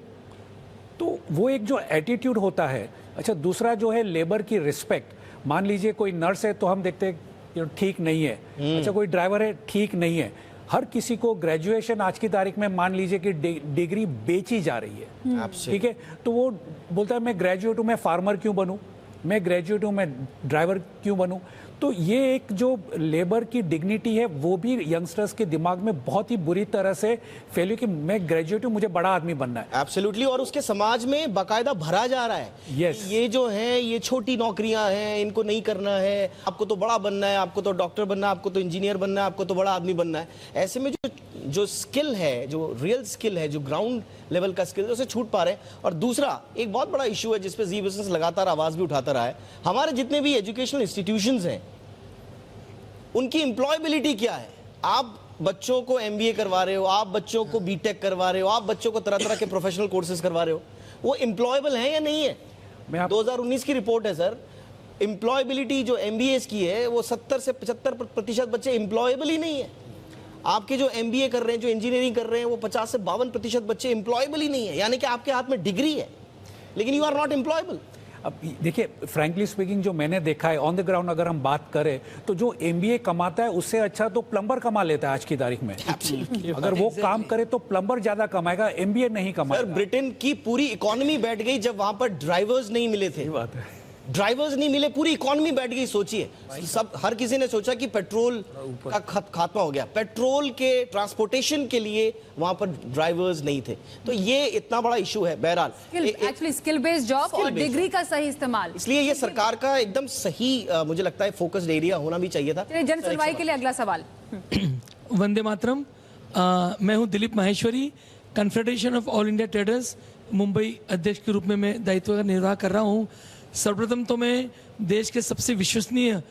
तो वो एक जो एटीट्यूड होता है। अच्छा, दूसरा जो है लेबर की रिस्पेक्ट। मान लीजिए कोई नर्स है तो हम देखते हैं ठीक नहीं है, अच्छा कोई ड्राइवर है ठीक नहीं है। हर किसी को ग्रेजुएशन आज की तारीख में मान लीजिए कि डिग्री बेची जा रही है, ठीक है, तो वो बोलता है मैं ग्रेजुएट हूँ, मैं फार्मर क्यों बनूं, मैं ग्रेजुएट हूँ, मैं ड्राइवर क्यों बनूं। तो ये एक जो लेबर की डिग्निटी है वो भी यंगस्टर्स के दिमाग में बहुत ही बुरी तरह से फैली कि मैं ग्रेजुएट हूँ, मुझे बड़ा आदमी बनना है। एब्सोल्युटली, और उसके समाज में बाकायदा भरा जा रहा है। Yes. ये जो है ये छोटी नौकरियां हैं, इनको नहीं करना है, आपको तो बड़ा बनना है, आपको तो डॉक्टर बनना है, आपको तो इंजीनियर बनना है, आपको तो बड़ा आदमी बनना है। ऐसे में जो स्किल है, जो रियल स्किल है, जो ग्राउंड लेवल का स्किल, उसे छूट पा रहे हैं। और दूसरा एक बहुत बड़ा इशू है जिसपे जी बिजनेस लगातार आवाज भी उठाता रहा है, हमारे जितने भी एजुकेशनल इंस्टीट्यूशंस हैं उनकी एम्प्लॉयबिलिटी क्या है। आप बच्चों को एमबीए करवा रहे हो, आप बच्चों को बीटेक करवा रहे हो, आप बच्चों को तरह तरह के प्रोफेशनल कोर्सेज करवा रहे हो, वो एम्प्लॉयबल है या नहीं है। 2019 की रिपोर्ट है सर, एम्प्लॉयबिलिटी जो एमबीएस की है वो 70 से 75% बच्चे एम्प्लॉयबल ही नहीं है। आपके जो एमबीए कर रहे हैं, जो इंजीनियरिंग कर रहे हैं, वो 50 से 52% बच्चे एम्प्लॉयबल ही नहीं है। यानी कि आपके हाथ में डिग्री है लेकिन यू आर नॉट एम्प्लॉयबल। अब देखिए, फ्रैंकली स्पीकिंग, जो मैंने देखा है ऑन द ग्राउंड, अगर हम बात करें तो जो एमबीए कमाता है उससे अच्छा तो प्लम्बर कमा लेता है आज की तारीख में। अगर वो काम करे तो प्लम्बर ज्यादा कमाएगा, एमबीए नहीं कमाएगा। सर, ब्रिटेन की पूरी इकोनॉमी बैठ गई जब वहां पर ड्राइवर्स नहीं मिले थे। बात है, ड्राइवर्स नहीं मिले, पूरी इकोनॉमी बैठ गई। सोचिए, सब हर किसी ने सोचा कि पेट्रोल का खात्मा हो गया, पेट्रोल के ट्रांसपोर्टेशन के लिए वहां पर ड्राइवर्स नहीं थे। तो ये इतना बड़ा इशू है। बहरहाल एक्चुअली स्किल बेस्ड जॉब और डिग्री का सही इस्तेमाल, इसलिए ये सरकार का एकदम सही मुझे लगता है फोकस्ड एरिया होना भी चाहिए था। जन सुनवाई के लिए अगला सवाल। वंदे मातरम। मैं हूं Dilip Maheshwari, confederation of all India traders Mumbai अध्यक्ष के रूप में मैं दायित्व का निर्वाह कर रहा हूं। सर्वप्रथम तो मैं देश के सबसे विश्वसनीय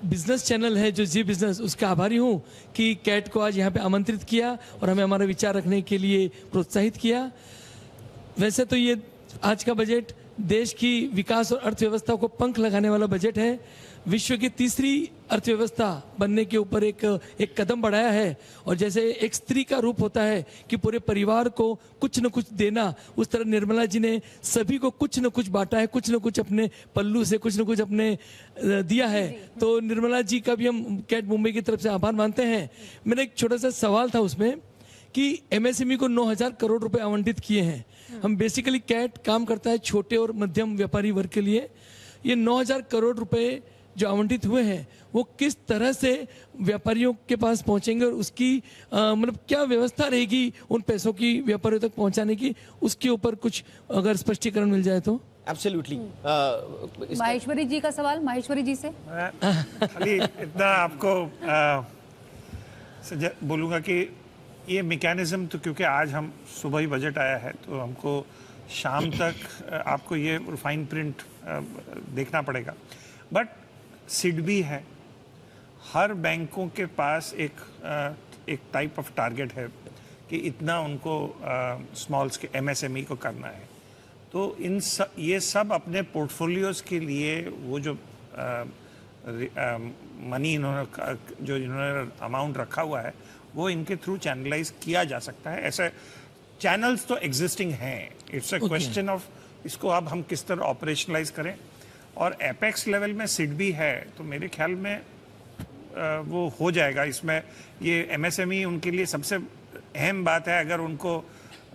बिजनेस चैनल है जो जी बिजनेस, उसका आभारी हूं कि कैट को आज यहाँ पे आमंत्रित किया और हमें हमारा विचार रखने के लिए प्रोत्साहित किया। वैसे तो ये आज का बजट देश की विकास और अर्थव्यवस्था को पंख लगाने वाला बजट है। विश्व की तीसरी अर्थव्यवस्था बनने के ऊपर एक कदम बढ़ाया है। और जैसे एक स्त्री का रूप होता है कि पूरे परिवार को कुछ न कुछ देना, उस तरह निर्मला जी ने सभी को कुछ न कुछ बांटा है, कुछ न कुछ अपने पल्लू से कुछ न कुछ अपने दिया है। तो निर्मला जी का भी हम कैट मुंबई की तरफ से आभार मानते हैं। मेरा एक छोटा सा सवाल था उसमें कि एमएसएमई को 9,000 करोड़ रुपए आवंटित किए हैं। हम बेसिकली कैट काम करता है छोटे और मध्यम व्यापारी वर्ग के लिए। ये 9,000 करोड़ रुपए जो आवंटित हुए हैं वो किस तरह से व्यापारियों के पास पहुंचेंगे और उसकी मतलब क्या व्यवस्था रहेगी उन पैसों की व्यापारियों तक पहुंचाने की, उसके ऊपर कुछ अगर स्पष्टीकरण मिल जाए तो। एब्सोल्युटली। माहेश्वरी जी का सवाल, माहेश्वरी जी से। खाली इतना आपको बोलूँगा कि ये मैकेनिज्म तो क्योंकि आज हम सुबह ही बजट आया है तो हमको शाम तक आपको ये फाइन प्रिंट देखना पड़ेगा। बट सिडबी है, हर बैंकों के पास एक टाइप ऑफ टारगेट है कि इतना उनको स्मॉल स्केल एमएसएमई को करना है। तो ये सब अपने पोर्टफोलियोज के लिए वो जो मनी इन्होंने अमाउंट रखा हुआ है वो इनके थ्रू चैनलाइज किया जा सकता है। ऐसे चैनल्स तो एग्जिस्टिंग हैं, इट्स अ क्वेश्चन ऑफ इसको अब हम किस तरह ऑपरेशनलाइज करें। और एपेक्स लेवल में सिडबी है तो मेरे ख्याल में वो हो जाएगा। इसमें ये एमएसएमई उनके लिए सबसे अहम बात है अगर उनको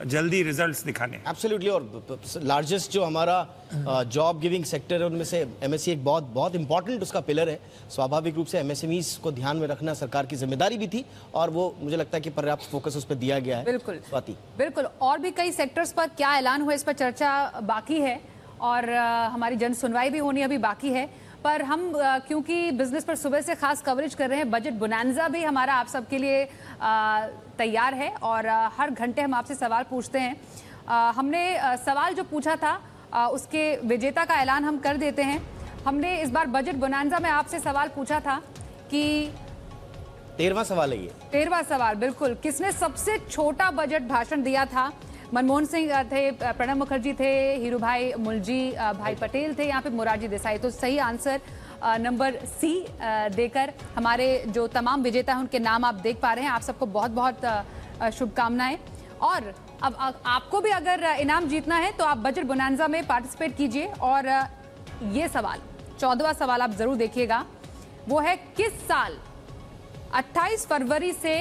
जल्दी रिजल्ट्स दिखाने। एब्सोल्युटली। और लार्जेस्ट जो हमारा जॉब गिविंग सेक्टर है उनमें से एमएससी एक बहुत बहुत इंपॉर्टेंट उसका पिलर है। स्वाभाविक रूप से एमएसएमईज को ध्यान में रखना सरकार की जिम्मेदारी भी थी और वो मुझे लगता है कि पर्याप्त फोकस उस पर दिया गया है। बिल्कुल स्वाति। बिल्कुल। और भी कई सेक्टर्स पर क्या ऐलान हुआ इस पर चर्चा बाकी है और हमारी जन सुनवाई भी होनी अभी बाकी है। पर हम क्योंकि बिजनेस पर सुबह से खास कवरेज कर रहे हैं, बजट बोनांजा भी हमारा आप सबके लिए तैयार है और हर घंटे हम आपसे सवाल पूछते हैं। हमने सवाल जो पूछा था उसके विजेता का ऐलान हम कर देते हैं। हमने इस बार बजट बोनांजा में आपसे सवाल पूछा था कि 13वां सवाल है ये। 13वां सवाल, बिल्कुल। किसने सबसे छोटा बजट भाषण दिया था मनमोहन सिंह थे, प्रणब मुखर्जी थे, हीरू भाई मुलजी भाई पटेल थे, यहाँ पे मोरारजी देसाई। तो सही आंसर नंबर सी देकर हमारे जो तमाम विजेता हैं उनके नाम आप देख पा रहे हैं। आप सबको बहुत बहुत शुभकामनाएं। और अब आपको भी अगर इनाम जीतना है तो आप बजट बोनांजा में पार्टिसिपेट कीजिए। और ये सवाल 14वां सवाल आप जरूर देखिएगा, वो है किस साल 28 फरवरी से,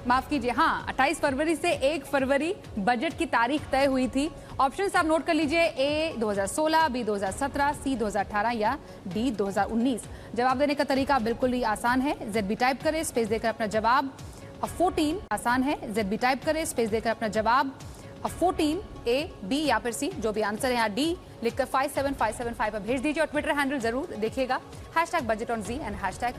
माफ कीजिए, हाँ 28 फरवरी से 1 फरवरी बजट की तारीख तय हुई थी। ऑप्शंस आप नोट कर लीजिए, ए 2016, बी 2017, सी 2018 या डी 2019। जवाब देने का तरीका बिल्कुल ही आसान है, ZB टाइप करें, स्पेस देकर अपना जवाब 14, आसान है, ZB टाइप करें, स्पेस देकर अपना जवाब 14, ए बी या फिर सी, जो भी आंसर है यहाँ डी लिखकर 57575 पर भेज दीजिए। और ट्विटर हैंडल जरूर देखिएगा #BudgetOnZ एंड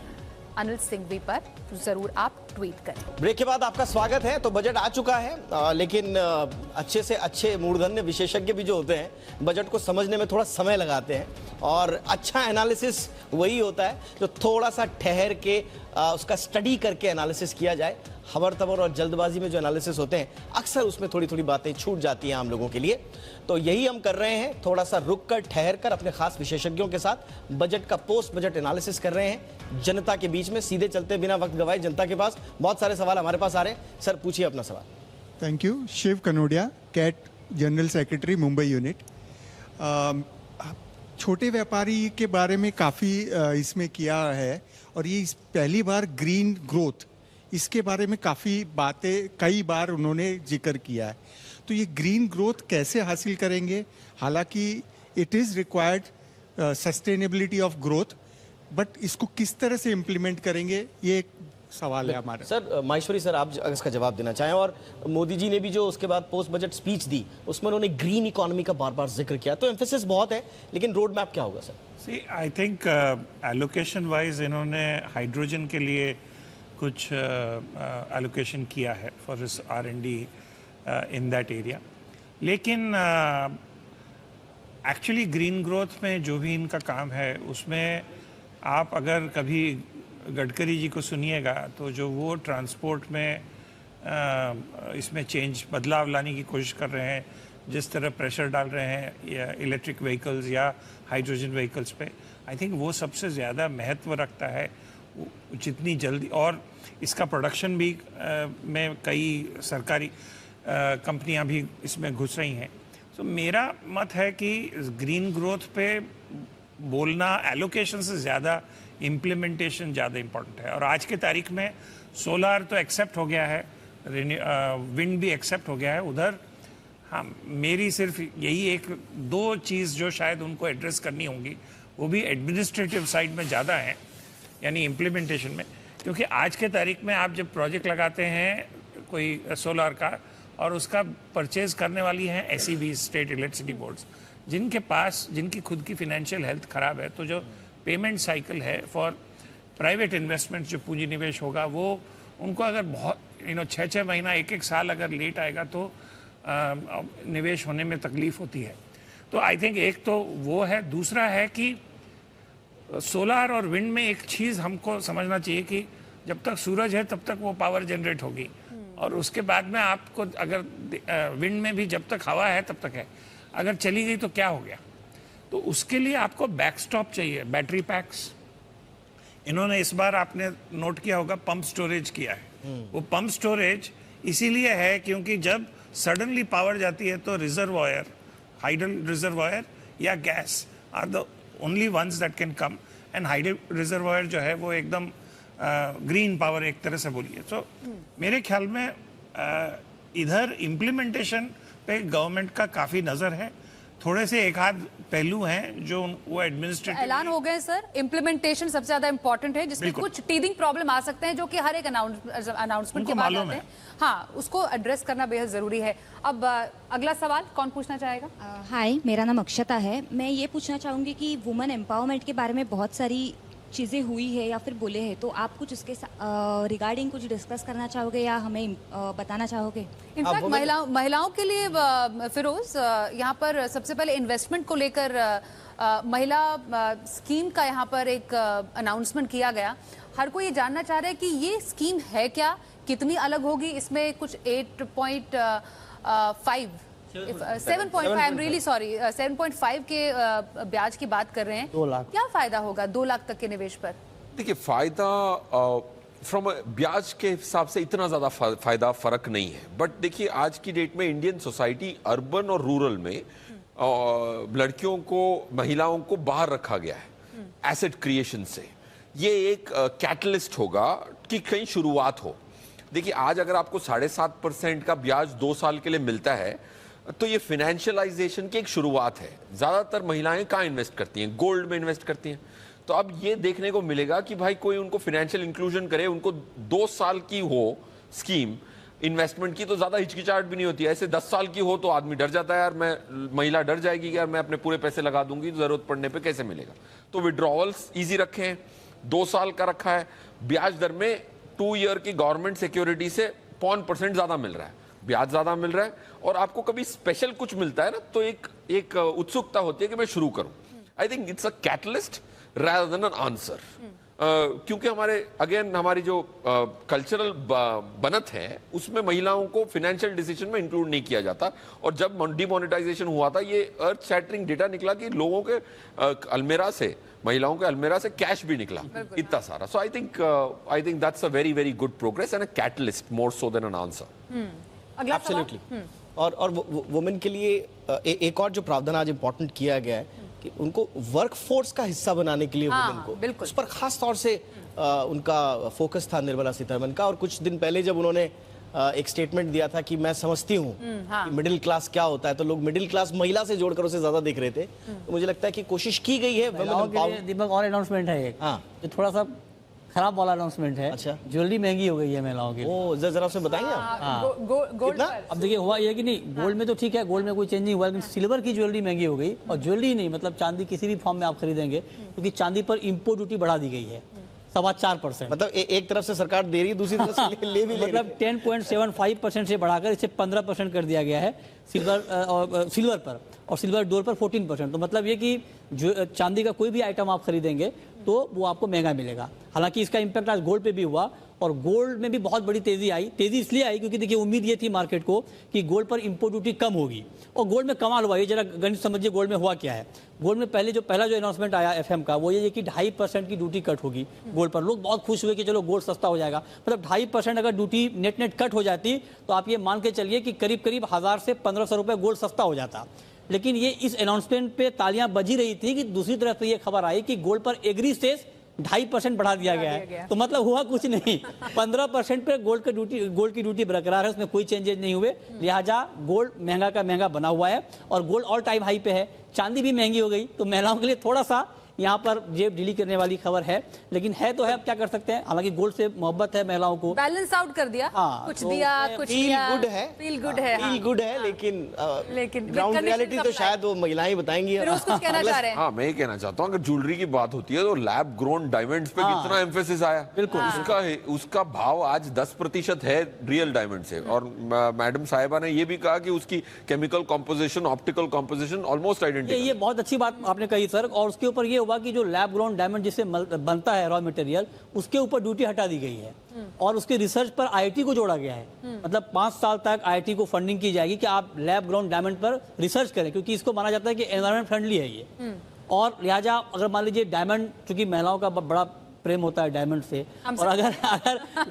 #अनिल सिंघवी पर जरूर आप ट्वीट करें। ब्रेक के बाद आपका स्वागत है। तो बजट आ चुका है, लेकिन अच्छे से अच्छे मूर्धन्य विशेषज्ञ भी जो होते हैं बजट को समझने में थोड़ा समय लगाते हैं, और अच्छा एनालिसिस वही होता है जो थोड़ा सा ठहर के उसका स्टडी करके एनालिसिस किया जाए। खबर तबर और जल्दबाजी में जो एनालिसिस होते हैं अक्सर उसमें थोड़ी थोड़ी बातें छूट जाती हैं आम लोगों के लिए। तो यही हम कर रहे हैं, थोड़ा सा रुक कर ठहर कर अपने खास विशेषज्ञों के साथ बजट का पोस्ट बजट एनालिसिस कर रहे हैं जनता के बीच में। सीधे चलते बिना वक्त गवाए जनता के पास बहुत सारे सवाल हमारे पास आ रहे हैं। सर पूछिए अपना सवाल। Thank you. Shiv Kanodia, CAT general secretary Mumbai unit. छोटे व्यापारी के बारे में काफ़ी इसमें किया है, और ये पहली बार ग्रीन ग्रोथ, इसके बारे में काफ़ी बातें कई बार उन्होंने जिक्र किया है। तो ये ग्रीन ग्रोथ कैसे हासिल करेंगे? हालांकि it is required sustainability of growth, but इसको किस तरह से इम्प्लीमेंट करेंगे, ये एक सवाल है हमारा। सर माहेश्वरी सर, आप इसका जवाब देना चाहें। और मोदी जी ने भी जो उसके बाद पोस्ट बजट स्पीच दी उसमें उन्होंने ग्रीन इकोनॉमी का बार बार जिक्र किया, तो एम्फेसिस बहुत है, लेकिन रोड मैप क्या होगा sir? See I think allocation wise इन्होंने हाइड्रोजन के लिए कुछ एलोकेशन किया है for this R&D in that area. लेकिन एक्चुअली ग्रीन ग्रोथ में जो भी इनका काम है उसमें आप अगर कभी गडकरी जी को सुनिएगा तो जो वो ट्रांसपोर्ट में इसमें चेंज बदलाव लाने की कोशिश कर रहे हैं, जिस तरह प्रेशर डाल रहे हैं या इलेक्ट्रिक व्हीकल्स या हाइड्रोजन व्हीकल्स पे, आई थिंक वो सबसे ज़्यादा महत्व रखता है जितनी जल्दी। और इसका प्रोडक्शन भी में कई सरकारी कंपनियां भी इसमें घुस रही हैं। तो मेरा मत है कि ग्रीन ग्रोथ पे बोलना एलोकेशन से ज़्यादा इम्प्लीमेंटेशन ज़्यादा इम्पोर्टेंट है। और आज के तारीख में सोलार तो एक्सेप्ट हो गया है, विंड भी एक्सेप्ट हो गया है उधर। हाँ, मेरी सिर्फ यही एक दो चीज़ जो शायद उनको एड्रेस करनी होंगी, वो भी एडमिनिस्ट्रेटिव साइड में ज़्यादा है, यानी इम्प्लीमेंटेशन में। क्योंकि आज के तारीख में आप जब प्रोजेक्ट लगाते हैं कोई सोलार का, और उसका परचेज करने वाली हैं SEB, स्टेट इलेक्ट्रिसिटी बोर्ड्स, जिनकी खुद की फिनेंशियल हेल्थ ख़राब है, तो जो पेमेंट साइकिल है फॉर प्राइवेट इन्वेस्टमेंट, जो पूंजी निवेश होगा, वो उनको अगर बहुत 6-6 महीना 1-1 साल अगर लेट आएगा तो निवेश होने में तकलीफ होती है। तो आई थिंक एक तो वो है। दूसरा है कि सोलार और विंड में एक चीज़ हमको समझना चाहिए कि जब तक सूरज है तब तक वो पावर जनरेट होगी, और उसके बाद में आपको अगर विंड में भी जब तक हवा है तब तक है, अगर चली गई तो क्या हो गया? तो उसके लिए आपको बैकस्टॉप चाहिए, बैटरी पैक्स। इन्होंने इस बार आपने नोट किया होगा पंप स्टोरेज किया है। वो पंप स्टोरेज इसीलिए है क्योंकि जब सडनली पावर जाती है तो रिजर्वायर, हाइडल रिजर्वायर या gas are the only ones that can come, and hydel reservoir जो है वो एकदम ग्रीन पावर एक तरह से बोलिए। तो मेरे ख्याल में इधर इम्प्लीमेंटेशन पे गवर्नमेंट का काफ़ी नज़र है। थोड़े से एक आध पहलू हैं जो वो एडमिनिस्ट्रेटिव ऐलान हो गए सर, इम्प्लीमेंटेशन सबसे ज्यादा इंपॉर्टेंट है, जिसमें कुछ टीदिंग प्रॉब्लम आ सकते हैं जो कि हर एक अनाउंसमेंट के बाद आते हैं। हाँ, उसको एड्रेस करना बेहद जरूरी है। अब अगला सवाल कौन पूछना चाहेगा? हाय, मेरा नाम अक्षता है। मैं ये पूछना चाहूँगी कि वुमेन एम्पावरमेंट के बारे में बहुत सारी चीज़ें हुई है या फिर बोले हैं, तो आप कुछ उसके रिगार्डिंग कुछ डिस्कस करना चाहोगे या हमें बताना चाहोगे? इनफैक्ट महिलाओं के लिए फिरोज, यहाँ पर सबसे पहले इन्वेस्टमेंट को लेकर महिला स्कीम का यहाँ पर एक अनाउंसमेंट किया गया। हर कोई ये जानना चाह रहा है कि ये स्कीम है क्या, कितनी अलग होगी, इसमें कुछ 7.5 आई एम रियली सॉरी 7.5 के ब्याज की बात कर रहे हैं। 2 लाख क्या फायदा होगा 2 लाख तक के निवेश पर? देखिए, फायदा फ्रॉम ब्याज के हिसाब से इतना ज्यादा फायदा फर्क नहीं है, बट देखिए आज की डेट में इंडियन सोसाइटी अर्बन और रूरल में लड़कियों को, महिलाओं को बाहर रखा गया है एसेट क्रिएशन से। ये एक कैटलिस्ट होगा कि कहीं शुरुआत हो। देखिए आज अगर आपको 7.5% का ब्याज 2 साल के लिए मिलता है तो ये फाइनेंशियलाइजेशन की एक शुरुआत है। ज्यादातर महिलाएं कहाँ इन्वेस्ट करती हैं? गोल्ड में इन्वेस्ट करती हैं। तो अब ये देखने को मिलेगा कि भाई कोई उनको फाइनेंशियल इंक्लूजन करे, उनको 2 साल की हो स्कीम इन्वेस्टमेंट की तो ज्यादा हिचकिचाहट भी नहीं होती है। ऐसे 10 साल की हो तो आदमी डर जाता है, यार महिला डर जाएगी कि यार मैं अपने पूरे पैसे लगा दूंगी, जरूरत पड़ने पे कैसे मिलेगा। तो विड्रॉवल्स इजी रखे हैं, 2 साल का रखा है, ब्याज दर में 2 ईयर की गवर्नमेंट सिक्योरिटी से 0.5% ज्यादा मिल रहा है, ब्याज ज्यादा मिल रहा है। और आपको कभी स्पेशल कुछ मिलता है ना तो एक उत्सुकता होती है कि मैं शुरू करूं। I think it's a catalyst rather than an answer. क्योंकि हमारी जो कल्चरल बनत है उसमें महिलाओं को फाइनेंशियल डिसीजन में इंक्लूड नहीं किया जाता। और जब डिमोनेटाइजेशन हुआ था ये अर्थ शैटरिंग डेटा निकला कि लोगों के अलमेरा से, महिलाओं के अलमेरा से कैश भी निकला इतना सारा। So I think that's a very very good progress and a catalyst more so than an answer. Absolutely. और वुमेन के लिए एक और जो प्रावधान आज इंपॉर्टेंट किया गया है कि उनको वर्कफोर्स का हिस्सा बनाने के लिए वुमेन को, उस पर खास तौर से उनका फोकस था निर्मला सीतारमण का। और कुछ दिन पहले जब उन्होंने एक स्टेटमेंट दिया था कि मैं समझती हूँ कि मिडिल क्लास क्या होता है, तो लोग मिडिल क्लास महिला से जोड़कर उसे ज्यादा देख रहे थे। तो मुझे लगता है कि कोशिश की गई है। दीपक और अनाउंसमेंट है एक, जो थोड़ा सा खराब वाला अनाउंसमेंट है। अच्छा, ज्वेलरी महंगी हो गई है महिलाओं की। ओ जरा से बताएंगे आप? गोल्ड अब देखिए हुआ ये कि नहीं, गोल्ड में तो ठीक है, गोल्ड में कोई चेंज नहीं हुआ, लेकिन सिल्वर की ज्वेलरी महंगी हो गई। और ज्वेलरी नहीं, मतलब चांदी किसी भी फॉर्म में आप खरीदेंगे, क्योंकि चांदी पर इम्पोर्ट ड्यूटी बढ़ा दी गई है 4.25%। मतलब एक तरफ से सरकार दे रही है, दूसरी तरफ से ले भी मतलब 10.75% से बढ़ाकर इसे 15% कर दिया गया है सिल्वर पर, और सिल्वर डोर पर 14%। तो मतलब ये कि जो चांदी का कोई भी आइटम आप खरीदेंगे तो वो आपको महंगा मिलेगा। हालांकि इसका इम्पैक्ट आज गोल्ड पे भी हुआ, और गोल्ड में भी बहुत बड़ी तेजी आई। तेजी इसलिए आई क्योंकि देखिए उम्मीद ये थी मार्केट को कि गोल्ड पर इंपोर्ट ड्यूटी कम होगी, और गोल्ड में कमाल हुआ। ये जरा गणित समझिए, गोल्ड में हुआ क्या है। गोल्ड में पहला जो अनाउंसमेंट आया एफएम का, वो ये कि 2.5% की ड्यूटी कट होगी गोल्ड पर। लोग बहुत खुश हुए कि चलो गोल्ड सस्ता हो जाएगा। मतलब 2.5% अगर ड्यूटी नेट कट हो जाती तो आप ये मान के चलिए कि करीब 1000 से 1500 रुपये गोल्ड सस्ता हो जाता। लेकिन ये इस अनाउंसमेंट पे तालियां बजी रही थी कि दूसरी तरफ ये खबर आई कि गोल्ड पर एग्री सेस 2.5% बढ़ा दिया गया है। तो मतलब हुआ कुछ नहीं, 15% पे गोल्ड की ड्यूटी बरकरार है, उसमें कोई चेंजेस नहीं हुए। लिहाजा गोल्ड महंगा का महंगा बना हुआ है, और गोल्ड ऑल टाइम हाई पे है। चांदी भी महंगी हो गई, तो महिलाओं के लिए थोड़ा सा यहाँ पर जेब ढीली करने वाली खबर है, लेकिन है तो है, अब क्या कर सकते हैं। हालांकि गोल्ड से मोहब्बत है महिलाओं को, बैलेंस आउट कर दिया। कुछ तो दिया, कुछ दिया। फील गुड है, लेकिन ग्राउंड रियलिटी तो शायद वो महिलाएं बताएंगी। कहना चाह रहे हैं। हाँ, मैं ये कहना चाहता हूँ, अगर ज्वेलरी की बात होती है तो लैब ग्रोन डायमंड्स पे कितना एम्फेसिस आया। बिल्कुल, उसका भाव आज 10% है रियल डायमंड से। और मैडम साहिबा ने ये भी कहा कि उसकी chemical composition, optical composition almost identical. ये बहुत अच्छी बात आपने कही सर। और उसके ऊपर ये कि जो लैब ग्रोन डायमंड जिससे बनता है रॉ मटेरियल, उसके ऊपर ड्यूटी हटा दी गई है, और उसके रिसर्च पर आईआईटी को जोड़ा गया है। मतलब 5 साल तक आईआईटी को फंडिंग की जाएगी कि आप लैब ग्रोन डायमंड पर रिसर्च करें, क्योंकि इसको माना जाता है कि एनवायरमेंट फ्रेंडली है ये। और लिहाजा अगर मान लीजिए डायमंड, चूंकि महिलाओं का बड़ा प्रेम होता है डायमंड से, और अगर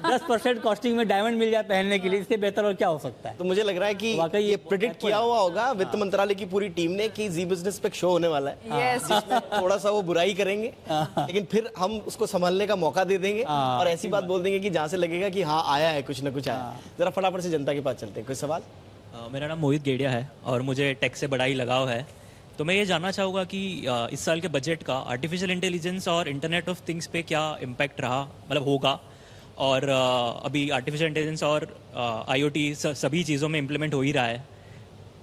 10% कॉस्टिंग में डायमंड मिल जाए पहनने के लिए, इससे बेहतर और क्या हो सकता है। तो मुझे लग रहा है कि वाकई ये प्रेडिक्ट किया हुआ होगा वित्त मंत्रालय की पूरी टीम ने कि जी बिजनेस पे एक शो होने वाला है, जिसमें थोड़ा सा वो बुराई करेंगे, लेकिन फिर हम उसको संभालने का मौका दे देंगे, और ऐसी बात बोल देंगे कि जहाँ से लगेगा कि हाँ आया है, कुछ ना कुछ आया। जरा फटाफट से जनता के पास चलते हैं। कोई सवाल? मेरा नाम मोहित गेड़िया है और मुझे टेक से बड़ा ही लगाव है। तो मैं ये जानना चाहूँगा कि इस साल के बजट का आर्टिफिशियल इंटेलिजेंस और इंटरनेट ऑफ थिंग्स पे क्या इम्पैक्ट रहा, मतलब होगा। और अभी आर्टिफिशियल इंटेलिजेंस और आईओटी सभी चीज़ों में इम्प्लीमेंट हो ही रहा है।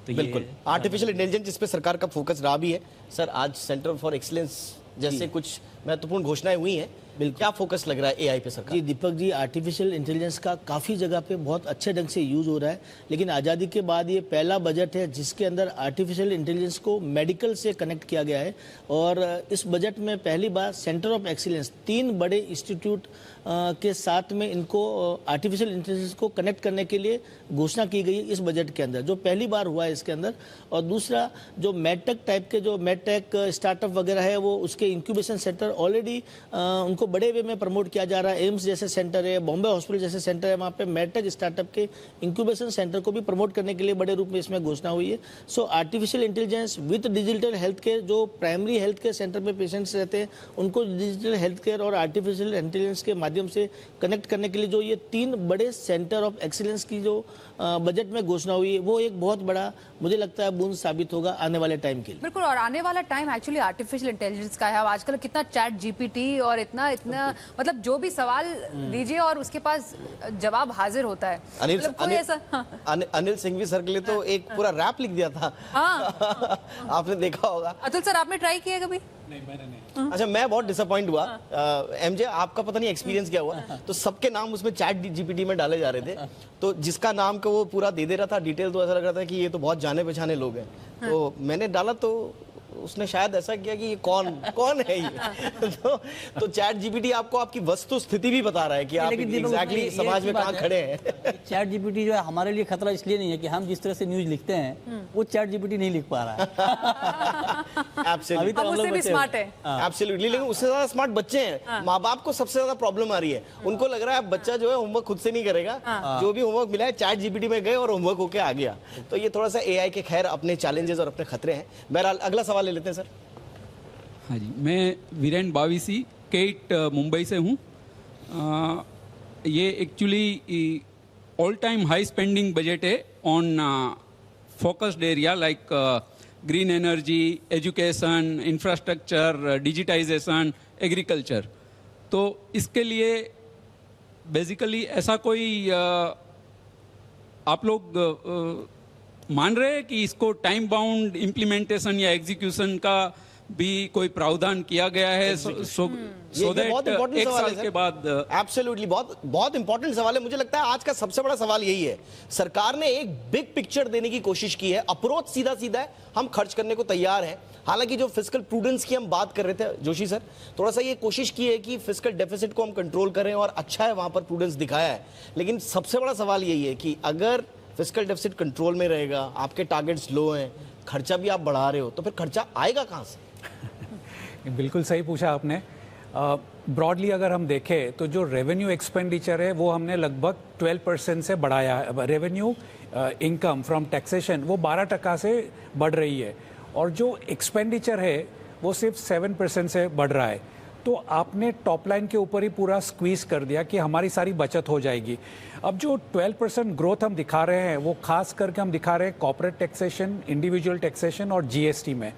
तो बिल्कुल, आर्टिफिशियल इंटेलिजेंस जिस पे सरकार का फोकस रहा भी है। सर, आज सेंटर फॉर एक्सीलेंस जैसे कुछ महत्वपूर्ण घोषणाएं हुई हैं, क्या फोकस लग रहा है एआई पे सरकार? जी दीपक जी, आर्टिफिशियल इंटेलिजेंस का काफ़ी जगह पे बहुत अच्छे ढंग से यूज़ हो रहा है, लेकिन आज़ादी के बाद ये पहला बजट है जिसके अंदर आर्टिफिशियल इंटेलिजेंस को मेडिकल से कनेक्ट किया गया है। और इस बजट में पहली बार सेंटर ऑफ एक्सीलेंस 3 बड़े इंस्टीट्यूट के साथ में इनको आर्टिफिशियल इंटेलिजेंस को कनेक्ट करने के लिए घोषणा की गई इस बजट के अंदर, जो पहली बार हुआ है इसके अंदर। और दूसरा जो मेडटेक टाइप के जो मेडटेक स्टार्टअप वगैरह है, वो उसके इंक्यूबेशन सेंटर ऑलरेडी उनको बड़े वे में प्रमोट किया जा रहा है। एम्स जैसे सेंटर है, बॉम्बे हॉस्पिटल जैसे सेंटर है, वहाँ पे मेडटेक स्टार्टअप के इंक्यूबेशन सेंटर को भी प्रमोट करने के लिए बड़े रूप में इसमें घोषणा हुई है। So artificial intelligence with digital health care, जो प्राइमरी हेल्थ केयर सेंटर पे पेशेंट्स रहते हैं उनको डिजिटल हेल्थ केयर और आर्टिफिशियल इंटेलिजेंस के माध्यम से कनेक्ट करने के लिए जो ये 3 बड़े सेंटर ऑफ एक्सीलेंस की जो बजट में घोषणा हुई है, वो एक बहुत बड़ा मुझे लगता है बूंद साबित होगा आने वाले टाइम के लिए। बिल्कुल, और आने वाला टाइम एक्चुअली आर्टिफिशियल इंटेलिजेंस का है। अब आजकल कितना चैट जीपीटी और इतना मतलब जो भी सवाल दीजिए और उसके पास जवाब हाजिर होता है। अनिल सिंघवी सर के लिए तो एक पूरा रैप लिख दिया था। हाँ। आपने देखा होगा। अतुल सर, आपने ट्राई किया कभी? नहीं, मैंने नहीं। अच्छा, मैं बहुत डिसअपॉइंट हुआ। एमजे, आपका पता नहीं एक्सपीरियंस क्या हुआ। तो सबके नाम उसमें चैट जीपीटी में डाले जा रहे थे, तो जिसका नाम को वो पूरा दे दे रहा था डिटेल, तो ऐसा लग रहा था कि ये तो बहुत जाने पहचाने लोग हैं। तो मैंने डाला तो उसने शायद ऐसा किया कि ये कौन है ये। तो चैट जीपीटी आपको आपकी वस्तु स्थिति भी बता रहा है कि आप एग्जैक्टली समाज में कहाँ खड़े हैं। चैट जीपीटी जो है हमारे लिए खतरा इसलिए नहीं है कि हम जिस तरह से न्यूज लिखते हैं वो चैट जीपीटी नहीं लिख पा रहा है। एब्सोल्युटली, अब उससे भी स्मार्ट है। एब्सोल्युटली, लेकिन उससे ज्यादा स्मार्ट बच्चे हैं। माँ बाप को सबसे ज्यादा प्रॉब्लम आ रही है। उनको लग रहा है बच्चा जो है होमवर्क खुद से नहीं करेगा, जो भी होमवर्क मिला है चैट जीपीटी में गए और होमवर्क होके आ गया। तो ये थोड़ा सा एआई के खैर अपने चैलेंजेस और अपने खतरे हैं। बहरहाल अगला सवाल ले लेते हैं सर। हाँ जी, मैं वीरेन बावीसी केट मुंबई से हूँ। ये actually all time high spending budget है on focused area like green energy, education, infrastructure, digitisation, agriculture. तो इसके लिए बेसिकली ऐसा कोई आप लोग मान रहे हैं कि इसको टाइम बाउंड इम्प्लीमेंटेशन या एग्जीक्यूशन का भी कोई प्रावधान किया गया है सो दैट एक साल के बाद? एब्सोल्युटली, बहुत इंपॉर्टेंट सवाल है। मुझे लगता है आज का सबसे बड़ा सवाल यही है। सरकार ने एक बिग पिक्चर देने की कोशिश की है। अप्रोच सीधा सीधा है, हम खर्च करने को तैयार हैं। हालांकि जो फिस्कल प्रूडेंस की हम बात कर रहे थे जोशी सर, थोड़ा सा ये कोशिश की है कि फिस्कल डेफिसिट को हम कंट्रोल करें, और अच्छा है वहां पर प्रूडेंस दिखाया है। लेकिन सबसे बड़ा सवाल यही है कि अगर फिस्कल डेफिसिट कंट्रोल में रहेगा, आपके टारगेट्स लो हैं, खर्चा भी आप बढ़ा रहे हो, तो फिर खर्चा आएगा कहां से? बिल्कुल सही पूछा आपने। ब्रॉडली अगर हम देखें तो जो रेवेन्यू एक्सपेंडिचर है वो हमने लगभग 12% से बढ़ाया है। रेवेन्यू इनकम फ्रॉम टैक्सेशन वो 12% से बढ़ रही है, और जो एक्सपेंडिचर है वो सिर्फ 7% से बढ़ रहा है। तो आपने टॉप लाइन के ऊपर ही पूरा स्क्वीज कर दिया कि हमारी सारी बचत हो जाएगी। अब जो 12% ग्रोथ हम दिखा रहे हैं वो खास करके हम दिखा रहे हैं कॉर्पोरेट टैक्सेशन, इंडिविजुअल टैक्सेशन और जीएसटी में।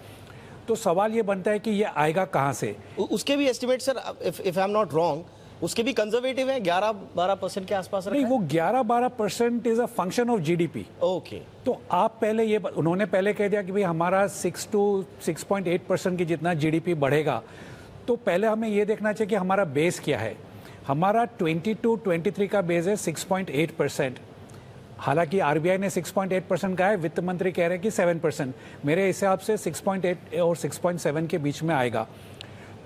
तो सवाल ये बनता है कि ये आएगा कहाँ से? उसके भी estimate sir, if I am not wrong, उसके भी कंजर्वेटिव हैं, 11-12% के आसपास रखा है। नहीं, वो 11-12% is a function of GDP. Okay, तो आप पहले ये उन्होंने पहले कह दिया कि भाई हमारा 6 to 6.8% की जितना जीडीपी बढ़ेगा। तो पहले हमें ये देखना चाहिए कि हमारा बेस क्या है। हमारा 22-23 का बेस है 6.8%। हालांकि आरबीआई ने 6.8% कहा है, वित्त मंत्री कह रहे हैं कि 7%। मेरे हिसाब से 6.8 और 6.7 के बीच में आएगा।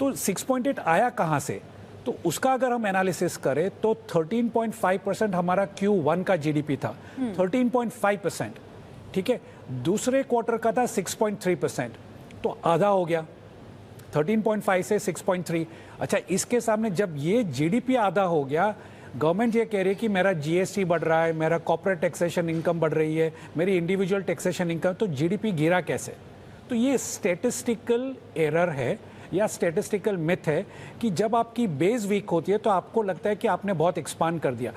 तो 6.8 आया कहाँ से? तो उसका अगर हम एनालिसिस करें तो 13.5% हमारा Q1 का जीडीपी था। 13.5%, ठीक है। दूसरे क्वार्टर का था 6.3%, तो आधा हो गया 13.5 से 6.3। अच्छा, इसके सामने जब ये जीडीपी आधा हो गया, गवर्नमेंट ये कह रही है कि मेरा जीएसटी बढ़ रहा है, मेरा कॉर्पोरेट टैक्सेशन इनकम बढ़ रही है, मेरी इंडिविजुअल टैक्सेशन इनकम, तो जीडीपी गिरा कैसे? तो ये स्टैटिस्टिकल एरर है या स्टैटिस्टिकल मिथ है कि जब आपकी बेस वीक होती है तो आपको लगता है कि आपने बहुत एक्सपांड कर दिया।